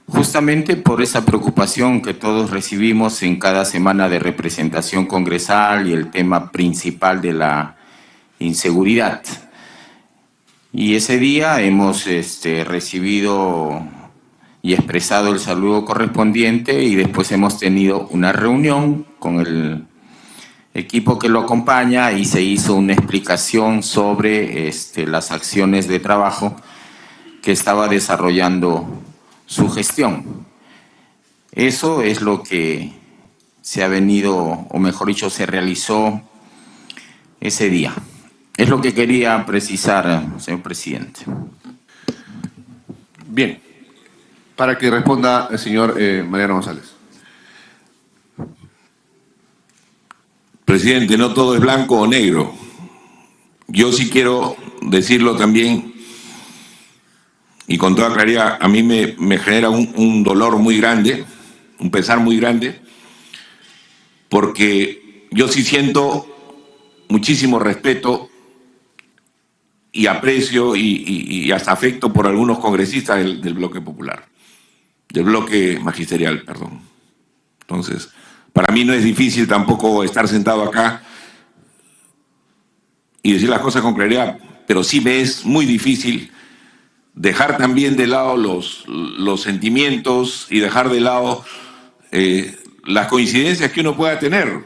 justamente por esa preocupación que todos recibimos en cada semana de representación congresal y el tema principal de la inseguridad. Y ese día hemos recibido y expresado el saludo correspondiente y después hemos tenido una reunión con el equipo que lo acompaña y se hizo una explicación sobre las acciones de trabajo que estaba desarrollando su gestión. Eso es lo que se ha venido, o mejor dicho, se realizó ese día. Es lo que quería precisar, señor presidente. Bien, para que responda el señor Mariano González. Presidente, no todo es blanco o negro. Yo sí quiero decirlo también, y con toda claridad, a mí me genera un dolor muy grande, un pesar muy grande, porque yo sí siento muchísimo respeto y aprecio y hasta afecto por algunos congresistas del bloque popular, del bloque magisterial, perdón. Entonces, para mí no es difícil tampoco estar sentado acá y decir las cosas con claridad, pero sí me es muy difícil dejar también de lado los sentimientos y dejar de lado las coincidencias que uno pueda tener.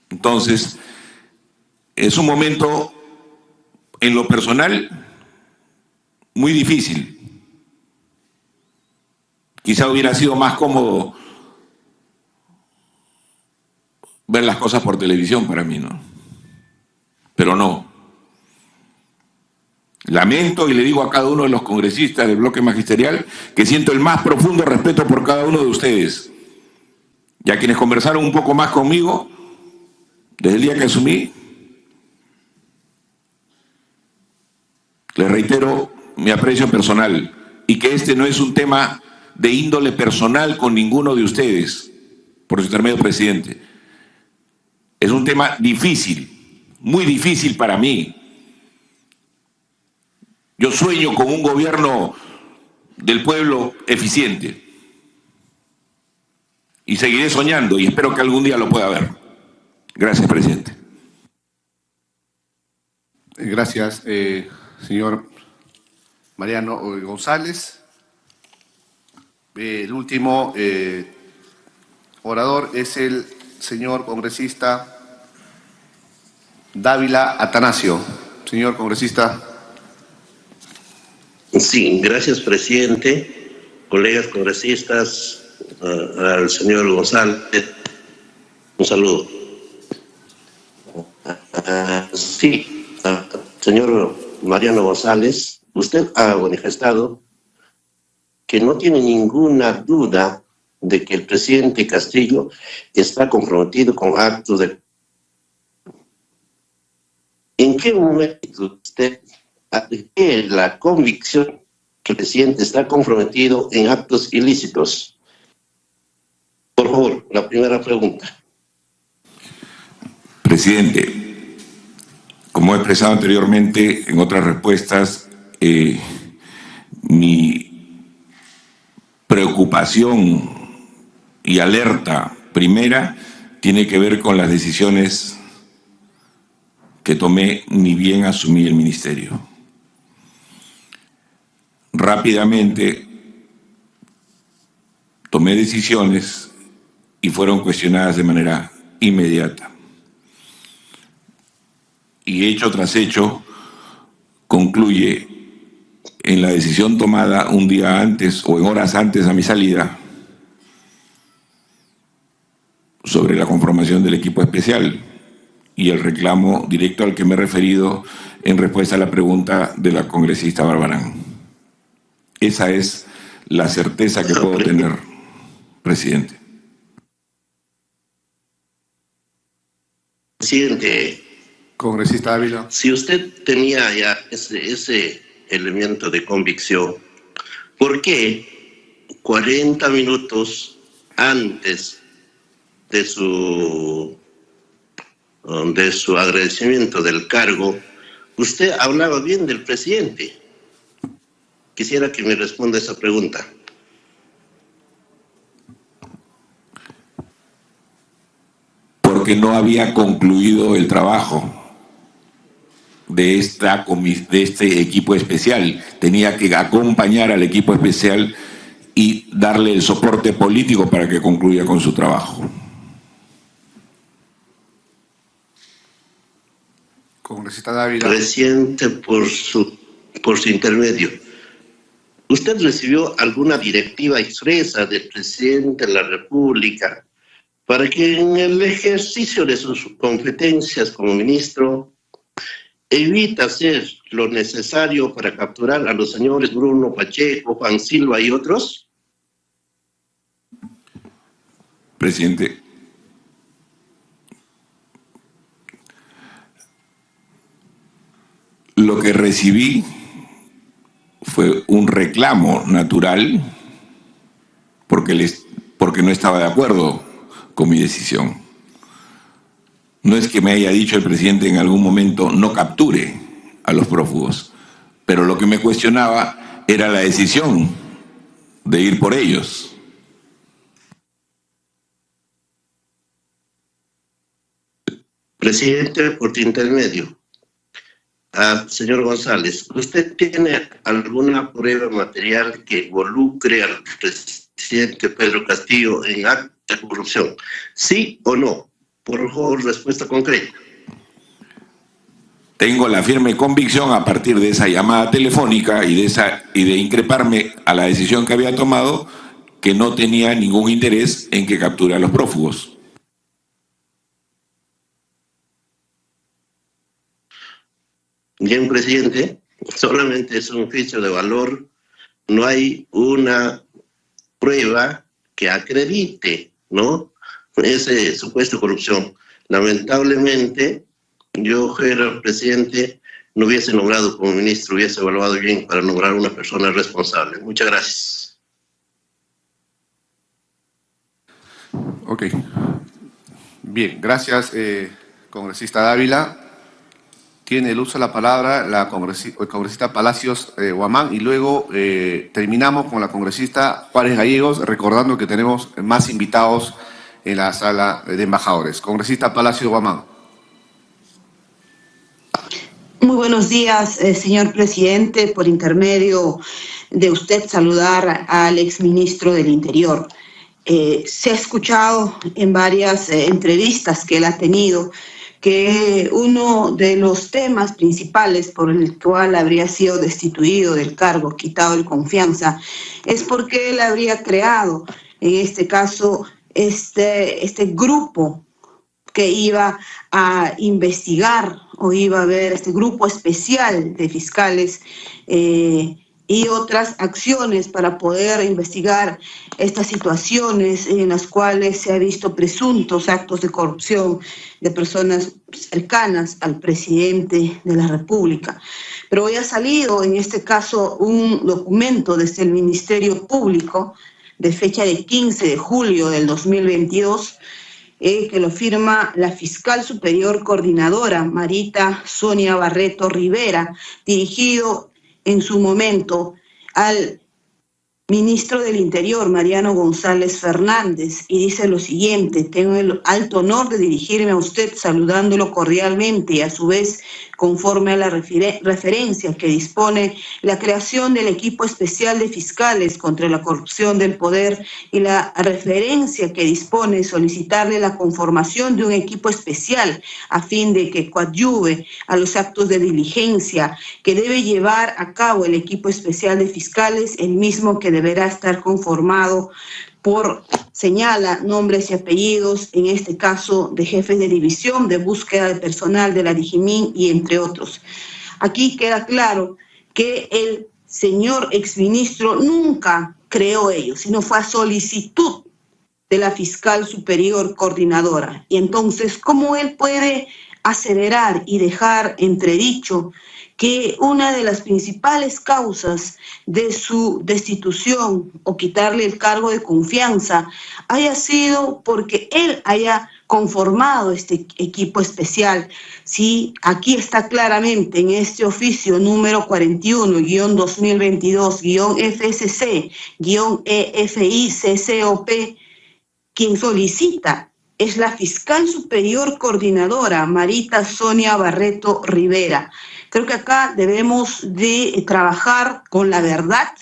Entonces, es un momento, en lo personal, muy difícil. Quizá hubiera sido más cómodo ver las cosas por televisión para mí, ¿no? Pero no. Lamento y le digo a cada uno de los congresistas del bloque magisterial que siento el más profundo respeto por cada uno de ustedes. Y a quienes conversaron un poco más conmigo, desde el día que asumí, les reitero mi aprecio personal y que este no es un tema de índole personal con ninguno de ustedes, por su intermedio, presidente. Es un tema difícil, muy difícil para mí. Yo sueño con un gobierno del pueblo eficiente. Y seguiré soñando y espero que algún día lo pueda ver. Gracias, presidente. Gracias, señor Mariano González. El último orador es el señor congresista Dávila Atanasio. Señor congresista. Sí, gracias, presidente. Colegas congresistas, al señor González, un saludo. Sí, señor Mariano González, usted ha manifestado que no tiene ninguna duda de que el presidente Castillo está comprometido con actos de... ¿En qué momento usted adquiere la convicción que el presidente está comprometido en actos ilícitos? Por favor, la primera pregunta. Presidente, como he expresado anteriormente en otras respuestas, mi preocupación y alerta primera tiene que ver con las decisiones que tomé ni bien asumí el ministerio. Rápidamente tomé decisiones y fueron cuestionadas de manera inmediata. Y hecho tras hecho concluye en la decisión tomada un día antes o en horas antes a mi salida sobre la conformación del equipo especial y el reclamo directo al que me he referido en respuesta a la pregunta de la congresista Barbarán. Esa es la certeza que puedo tener, presidente. Presidente, congresista Ávila. Si usted tenía ya ese elemento de convicción, ¿por qué 40 minutos antes de su agradecimiento del cargo, usted hablaba bien del presidente? Quisiera que me responda esa pregunta. Porque no había concluido el trabajo de este equipo especial. Tenía que acompañar al equipo especial y darle el soporte político para que concluya con su trabajo. Congresista Dávila. Presidente, por su intermedio, ¿usted recibió alguna directiva expresa del presidente de la República para que en el ejercicio de sus competencias como ministro evita hacer lo necesario para capturar a los señores Bruno Pacheco, Juan Silva y otros? Presidente, lo que recibí fue un reclamo natural porque no estaba de acuerdo con mi decisión. No es que me haya dicho el presidente en algún momento no capture a los prófugos, pero lo que me cuestionaba era la decisión de ir por ellos. Presidente, por tu intermedio. Señor González, ¿usted tiene alguna prueba material que involucre al presidente Pedro Castillo en actos de corrupción? ¿Sí o no? Por favor, respuesta concreta. Tengo la firme convicción a partir de esa llamada telefónica y de increparme a la decisión que había tomado que no tenía ningún interés en que capture a los prófugos. Bien, presidente, solamente es un juicio de valor, no hay una prueba que acredite, ¿no?, ese supuesto corrupción. Lamentablemente, yo, era presidente, no hubiese nombrado como ministro, hubiese evaluado bien para nombrar una persona responsable. Muchas gracias. Ok. Bien, gracias, congresista Dávila. Tiene el uso de la palabra el congresista Palacios Guamán y luego terminamos con la congresista Juárez Gallegos, recordando que tenemos más invitados en la sala de embajadores. Congresista Palacios Guamán. Muy buenos días, señor presidente. Por intermedio de usted, saludar al exministro del Interior. Se ha escuchado en varias entrevistas que él ha tenido que uno de los temas principales por el cual habría sido destituido del cargo, quitado de confianza, es porque él habría creado, en este caso, este grupo que iba a investigar o iba a ver este grupo especial de fiscales y otras acciones para poder investigar estas situaciones en las cuales se ha visto presuntos actos de corrupción de personas cercanas al presidente de la República. Pero hoy ha salido, en este caso, un documento desde el Ministerio Público de fecha de 15 de julio del 2022, que lo firma la fiscal superior coordinadora Marita Sonia Barreto Rivera, dirigido en su momento al ministro del Interior, Mariano González Fernández, y dice lo siguiente: tengo el alto honor de dirigirme a usted saludándolo cordialmente y a su vez conforme a la referencia que dispone la creación del equipo especial de fiscales contra la corrupción del poder y la referencia que dispone solicitarle la conformación de un equipo especial a fin de que coadyuve a los actos de diligencia que debe llevar a cabo el equipo especial de fiscales, el mismo que deberá estar conformado por, señala, nombres y apellidos, en este caso de jefes de división, de búsqueda de personal de la DIGIMIN y entre otros. Aquí queda claro que el señor exministro nunca creó ello, sino fue a solicitud de la fiscal superior coordinadora. Y entonces, ¿cómo él puede aseverar y dejar entredicho que una de las principales causas de su destitución o quitarle el cargo de confianza haya sido porque él haya conformado este equipo especial? Sí, aquí está claramente en este oficio número 41-2022-FSC-EFICCOP, quien solicita es la fiscal superior coordinadora Marita Sonia Barreto Rivera. Creo que acá debemos de trabajar con la verdad,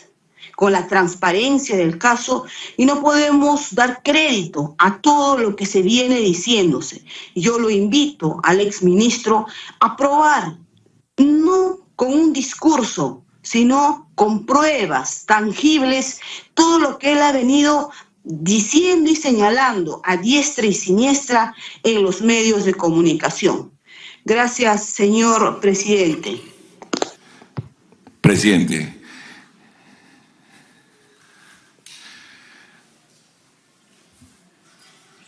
con la transparencia del caso, y no podemos dar crédito a todo lo que se viene diciéndose. Yo lo invito al exministro a probar, no con un discurso, sino con pruebas tangibles, todo lo que él ha venido diciendo y señalando a diestra y siniestra en los medios de comunicación. Gracias, señor presidente. Presidente.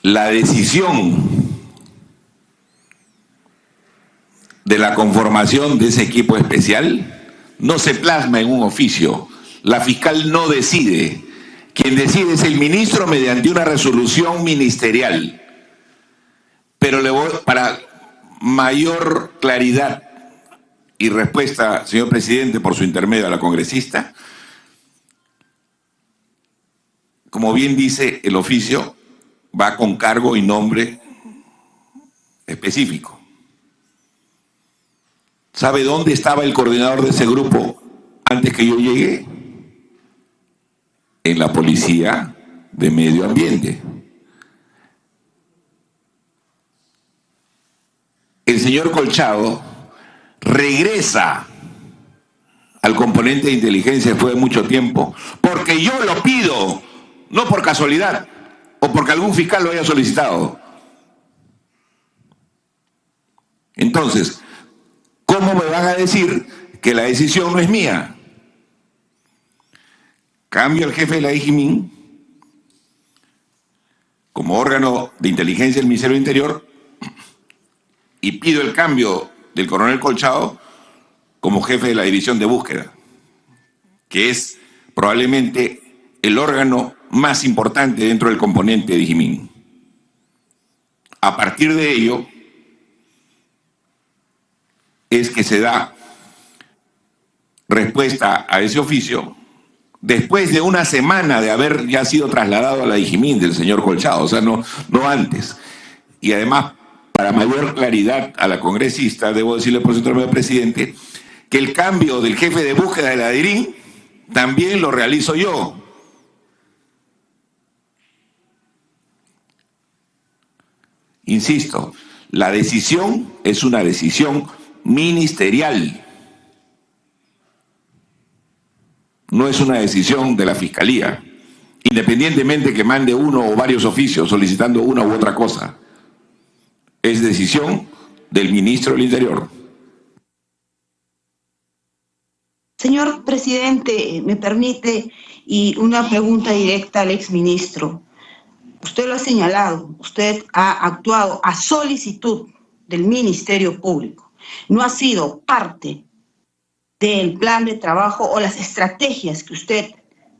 La decisión de la conformación de ese equipo especial no se plasma en un oficio. La fiscal no decide. Quien decide es el ministro mediante una resolución ministerial. Pero le voy, para mayor claridad y respuesta, señor presidente, por su intermedio a la congresista, como bien dice el oficio, va con cargo y nombre específico. ¿Sabe dónde estaba el coordinador de ese grupo antes que yo llegué? En la Policía de Medio Ambiente. El señor Colchado regresa al componente de inteligencia después de mucho tiempo, porque yo lo pido, no por casualidad, o porque algún fiscal lo haya solicitado. Entonces, ¿cómo me van a decir que la decisión no es mía? Cambio al jefe de la DIGIMIN como órgano de inteligencia del Ministerio del Interior y pido el cambio del coronel Colchado como jefe de la división de búsqueda, que es probablemente el órgano más importante dentro del componente de DIGIMIN. A partir de ello es que se da respuesta a ese oficio después de una semana de haber ya sido trasladado a la Digimin del señor Colchado, o sea, no antes. Y además, para mayor claridad a la congresista, debo decirle por su intermedio, presidente, que el cambio del jefe de búsqueda de la DIRIN también lo realizo yo. Insisto, la decisión es una decisión ministerial. No es una decisión de la Fiscalía, independientemente que mande uno o varios oficios solicitando una u otra cosa. Es decisión del ministro del Interior. Señor presidente, me permite y una pregunta directa al exministro. Usted lo ha señalado, usted ha actuado a solicitud del Ministerio Público. No ha sido parte del plan de trabajo o las estrategias que usted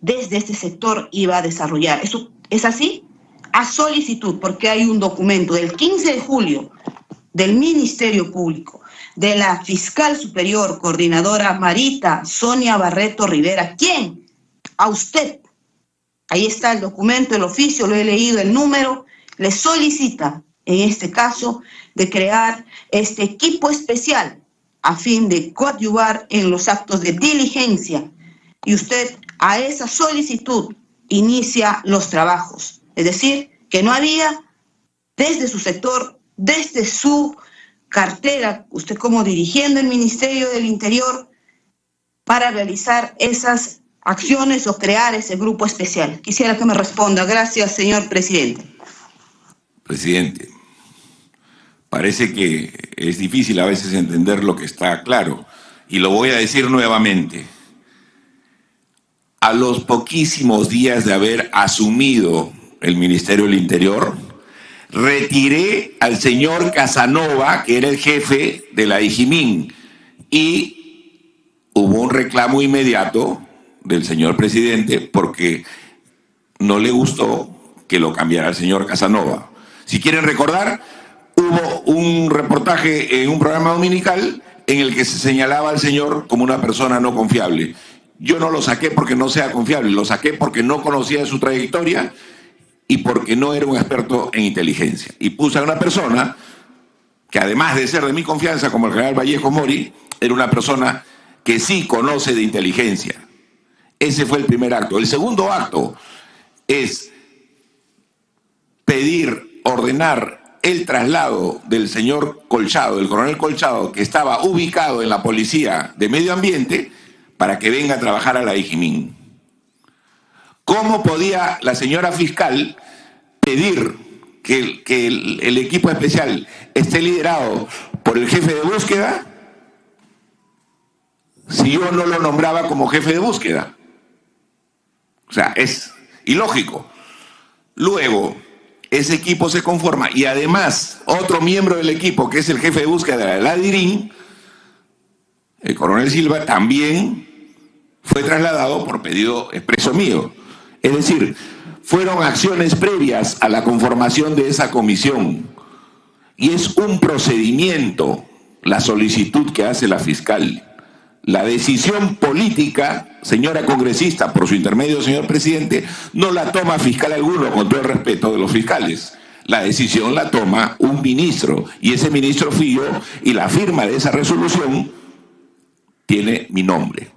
desde este sector iba a desarrollar. ¿Eso es así? A solicitud, porque hay un documento del 15 de julio del Ministerio Público, de la fiscal superior, coordinadora Marita Sonia Barreto Rivera. ¿Quién? A usted. Ahí está el documento, el oficio, lo he leído, el número. Le solicita, en este caso, de crear este equipo especial a fin de coadyuvar en los actos de diligencia. Y usted a esa solicitud inicia los trabajos. Es decir, que no había desde su sector, desde su cartera, usted como dirigiendo el Ministerio del Interior, para realizar esas acciones o crear ese grupo especial. Quisiera que me responda. Gracias, señor presidente. Presidente, parece que es difícil a veces entender lo que está claro, y lo voy a decir nuevamente. A los poquísimos días de haber asumido el Ministerio del Interior, retiré al señor Casanova, que era el jefe de la Digimin, y hubo un reclamo inmediato del señor presidente porque no le gustó que lo cambiara el señor Casanova. Si quieren recordar, hubo un reportaje en un programa dominical en el que se señalaba al señor como una persona no confiable. Yo no lo saqué porque no sea confiable, lo saqué porque no conocía su trayectoria y porque no era un experto en inteligencia. Y puse a una persona que, además de ser de mi confianza, como el general Vallejo Mori, era una persona que sí conoce de inteligencia. Ese fue el primer acto. El segundo acto es ordenar el traslado del señor Colchado, del coronel Colchado, que estaba ubicado en la Policía de Medio Ambiente, para que venga a trabajar a la Digimin. ¿Cómo podía la señora fiscal pedir que el equipo especial esté liderado por el jefe de búsqueda si yo no lo nombraba como jefe de búsqueda? O sea, es ilógico. Luego, ese equipo se conforma y además otro miembro del equipo, que es el jefe de búsqueda de la DIRIN, el coronel Silva, también fue trasladado por pedido expreso mío. Es decir, fueron acciones previas a la conformación de esa comisión. Y es un procedimiento la solicitud que hace la fiscal. La decisión política, señora congresista, por su intermedio, señor presidente, no la toma fiscal alguno, con todo el respeto de los fiscales. La decisión la toma un ministro, y ese ministro fui yo, y la firma de esa resolución tiene mi nombre.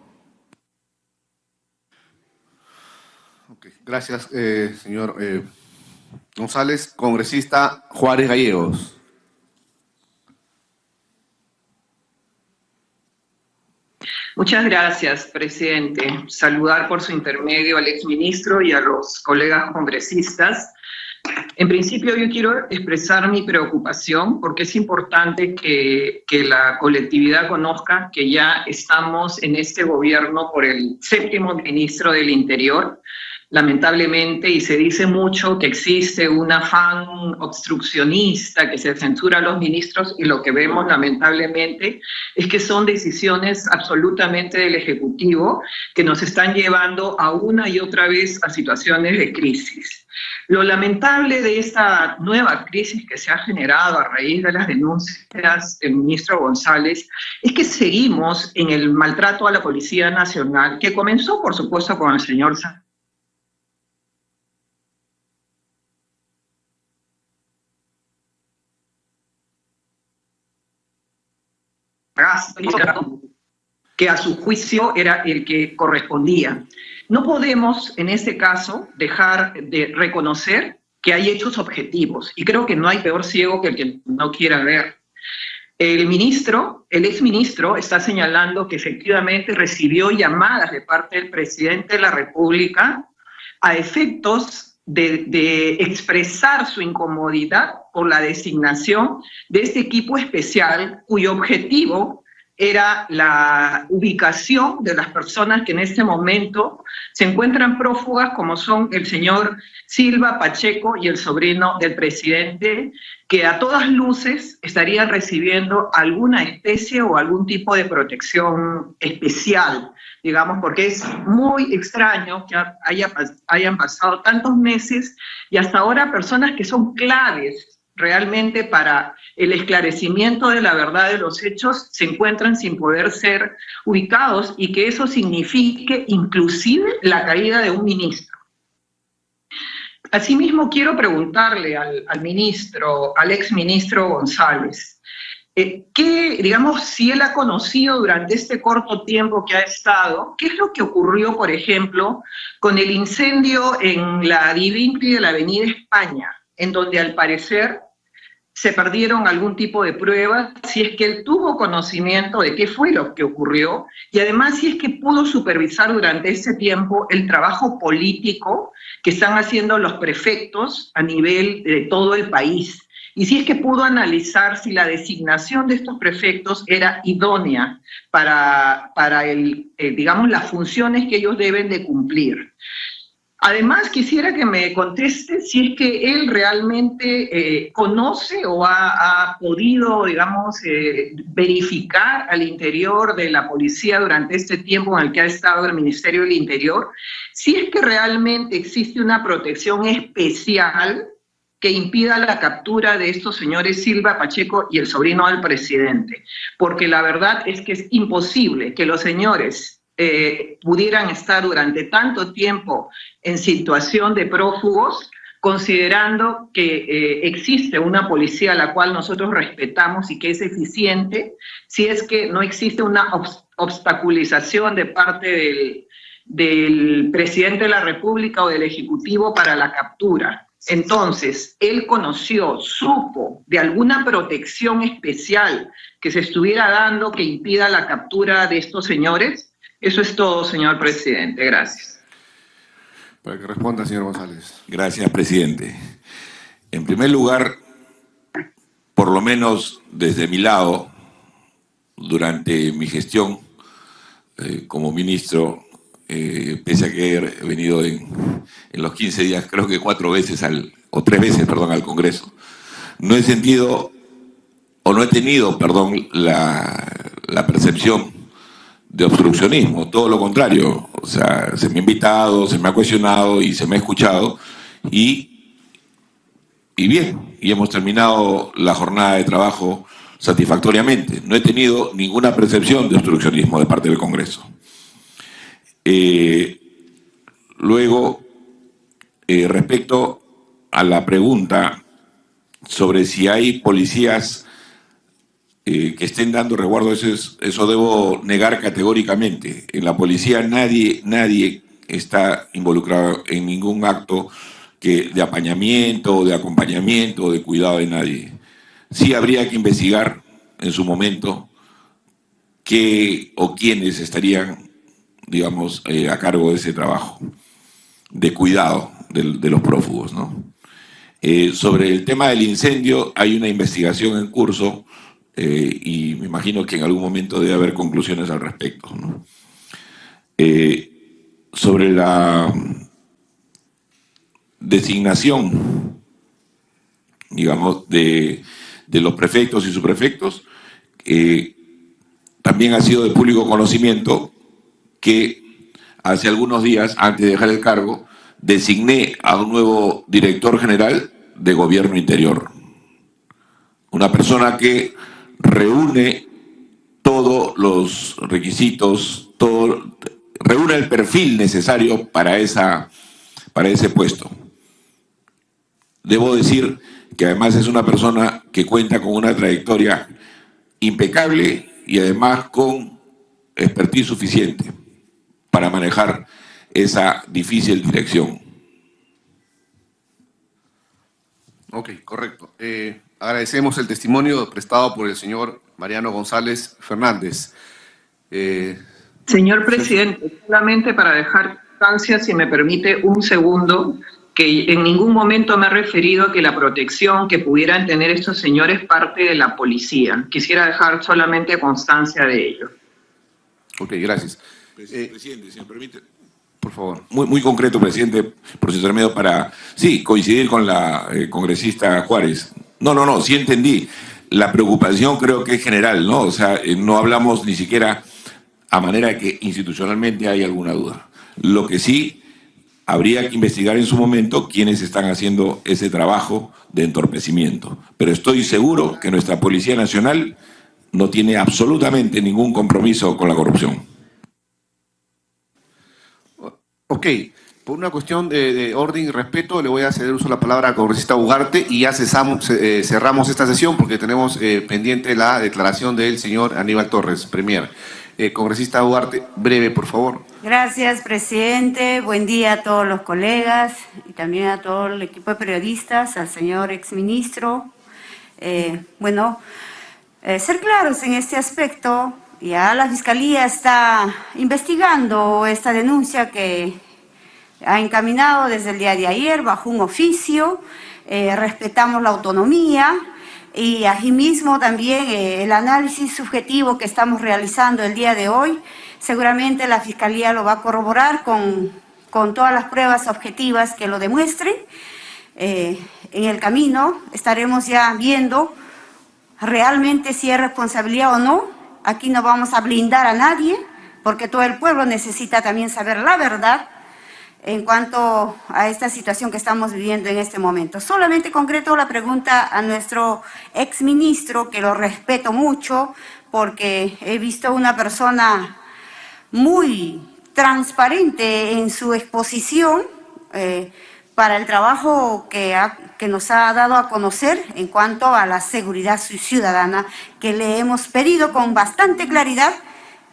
Okay, gracias, señor González. Congresista Juárez Gallegos. Muchas gracias, presidente. Saludar por su intermedio al exministro y a los colegas congresistas. En principio, yo quiero expresar mi preocupación porque es importante que la colectividad conozca que ya estamos en este gobierno por el 7º ministro del Interior, lamentablemente, y se dice mucho que existe un afán obstruccionista, que se censura a los ministros, y lo que vemos lamentablemente es que son decisiones absolutamente del Ejecutivo que nos están llevando a una y otra vez a situaciones de crisis. Lo lamentable de esta nueva crisis que se ha generado a raíz de las denuncias del ministro González es que seguimos en el maltrato a la Policía Nacional, que comenzó, por supuesto, con el señor que a su juicio era el que correspondía. No podemos, en este caso, dejar de reconocer que hay hechos objetivos, y creo que no hay peor ciego que el que no quiera ver. El exministro, está señalando que efectivamente recibió llamadas de parte del presidente de la República a efectos de expresar su incomodidad por la designación de este equipo especial cuyo objetivo era la ubicación de las personas que en este momento se encuentran prófugas, como son el señor Silva Pacheco y el sobrino del presidente, que a todas luces estarían recibiendo alguna especie o algún tipo de protección especial, digamos, porque es muy extraño que hayan pasado tantos meses y hasta ahora personas que son claves realmente para el esclarecimiento de la verdad de los hechos se encuentran sin poder ser ubicados, y que eso signifique inclusive la caída de un ministro. Asimismo, quiero preguntarle al exministro González, digamos, si él ha conocido durante este corto tiempo que ha estado, ¿qué es lo que ocurrió, por ejemplo, con el incendio en la Divincri de la Avenida España, en donde al parecer se perdieron algún tipo de pruebas, si es que él tuvo conocimiento de qué fue lo que ocurrió, y además si es que pudo supervisar durante ese tiempo el trabajo político que están haciendo los prefectos a nivel de todo el país, y si es que pudo analizar si la designación de estos prefectos era idónea para digamos, las funciones que ellos deben de cumplir. Además, quisiera que me conteste si es que él realmente conoce o ha podido, digamos, verificar al interior de la policía durante este tiempo en el que ha estado el Ministerio del Interior, si es que realmente existe una protección especial que impida la captura de estos señores Silva Pacheco y el sobrino del presidente. Porque la verdad es que es imposible que los señores pudieran estar durante tanto tiempo en situación de prófugos, considerando que existe una policía a la cual nosotros respetamos y que es eficiente, si es que no existe una obstaculización de parte del presidente de la República o del Ejecutivo para la captura. Entonces, él supo de alguna protección especial que se estuviera dando que impida la captura de estos señores. Eso es todo, señor presidente. Gracias. Para que responda, señor González. Gracias, presidente. En primer lugar, por lo menos desde mi lado, durante mi gestión como ministro, pese a que he venido en los 15 días, creo que 3 veces al Congreso, no he tenido, la percepción de obstruccionismo, todo lo contrario. O sea, se me ha invitado, se me ha cuestionado y se me ha escuchado, y bien, y hemos terminado la jornada de trabajo satisfactoriamente. No he tenido ninguna percepción de obstruccionismo de parte del Congreso. Luego, respecto a la pregunta sobre si hay policías que estén dando resguardo, eso debo negar categóricamente. En la policía nadie está involucrado en ningún acto de apañamiento, de acompañamiento, de cuidado de nadie. Sí habría que investigar en su momento qué o quiénes estarían, digamos, a cargo de ese trabajo de cuidado de los prófugos, ¿no? Sobre el tema del incendio hay una investigación en curso, y me imagino que en algún momento debe haber conclusiones al respecto, ¿no? Sobre la designación, digamos, de los prefectos y subprefectos, también ha sido de público conocimiento que hace algunos días, antes de dejar el cargo, designé a un nuevo director general de Gobierno Interior. Una persona que reúne todos los requisitos, reúne el perfil necesario para ese puesto. Debo decir que además es una persona que cuenta con una trayectoria impecable y además con expertise suficiente para manejar esa difícil dirección. Ok, correcto. Agradecemos el testimonio prestado por el señor Mariano González Fernández. Señor presidente, solamente para dejar constancia, si me permite un segundo, que en ningún momento me he referido a que la protección que pudieran tener estos señores parte de la policía. Quisiera dejar solamente constancia de ello. Ok, gracias. Presidente, si me permite. Por favor. Muy concreto, presidente, por su intermedio, para, sí, coincidir con la congresista Juárez. No, sí entendí. La preocupación creo que es general, ¿no? O sea, no hablamos ni siquiera a manera de que institucionalmente hay alguna duda. Lo que sí habría que investigar en su momento quiénes están haciendo ese trabajo de entorpecimiento. Pero estoy seguro que nuestra Policía Nacional no tiene absolutamente ningún compromiso con la corrupción. Ok, por una cuestión de orden y respeto, le voy a ceder uso de la palabra al congresista Ugarte y ya cerramos esta sesión porque tenemos pendiente la declaración del señor Aníbal Torres, Premier. Congresista Ugarte, breve, por favor. Gracias, presidente. Buen día a todos los colegas y también a todo el equipo de periodistas, al señor exministro. Ser claros en este aspecto. Ya la Fiscalía está investigando esta denuncia que ha encaminado desde el día de ayer bajo un oficio. Respetamos la autonomía y asimismo también el análisis subjetivo que estamos realizando el día de hoy. Seguramente la Fiscalía lo va a corroborar con todas las pruebas objetivas que lo demuestren. En el camino estaremos ya viendo realmente si es responsabilidad o no. Aquí no vamos a blindar a nadie, porque todo el pueblo necesita también saber la verdad en cuanto a esta situación que estamos viviendo en este momento. Solamente concreto la pregunta a nuestro exministro, que lo respeto mucho, porque he visto una persona muy transparente en su exposición para el trabajo que nos ha dado a conocer en cuanto a la seguridad ciudadana, que le hemos pedido con bastante claridad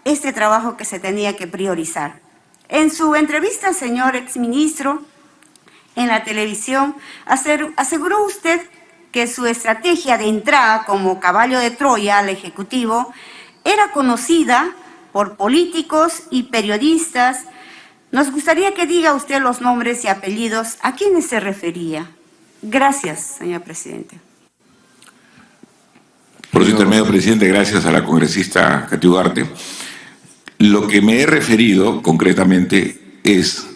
este trabajo que se tenía que priorizar. En su entrevista, señor exministro, en la televisión, aseguró usted que su estrategia de entrada como caballo de Troya al Ejecutivo era conocida por políticos y periodistas. Nos gustaría que diga usted los nombres y apellidos a quienes se refería. Gracias, señor presidente. Por su intermedio, presidente, gracias a la congresista Katy Ugarte. Lo que me he referido concretamente es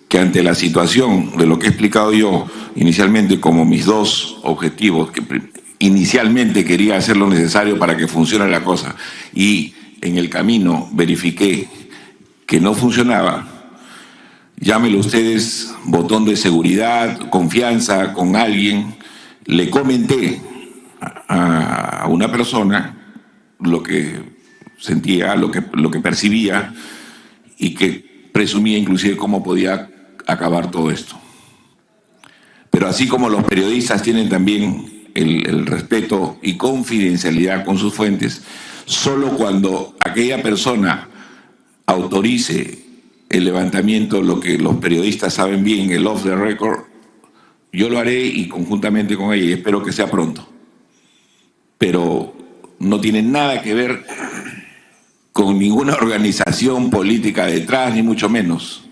que ante la situación de lo que he explicado yo inicialmente como mis dos objetivos, que inicialmente quería hacer lo necesario para que funcione la cosa y en el camino verifiqué que no funcionaba, llámelo ustedes botón de seguridad, confianza con alguien, le comenté a una persona lo que sentía, lo que percibía y que presumía inclusive cómo podía acabar todo esto. Pero así como los periodistas tienen también el respeto y confidencialidad con sus fuentes, solo cuando aquella persona autorice el levantamiento, lo que los periodistas saben bien, el off the record, yo lo haré y conjuntamente con ella, y espero que sea pronto. Pero no tiene nada que ver con ninguna organización política detrás, ni mucho menos.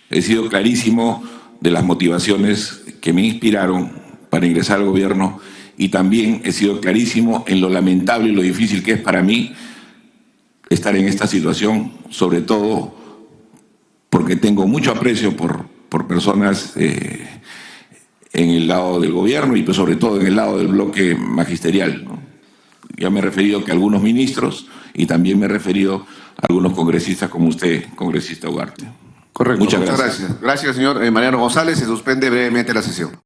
He sido clarísimo de las motivaciones que me inspiraron para ingresar al gobierno y también he sido clarísimo en lo lamentable y lo difícil que es para mí estar en esta situación, sobre todo porque tengo mucho aprecio por personas en el lado del gobierno y pues sobre todo en el lado del bloque magisterial, ¿no? Ya me he referido que algunos ministros y también me he referido a algunos congresistas como usted, congresista Ugarte. Correcto. Muchas Muchas gracias. Gracias, señor Mariano González. Se suspende brevemente la sesión.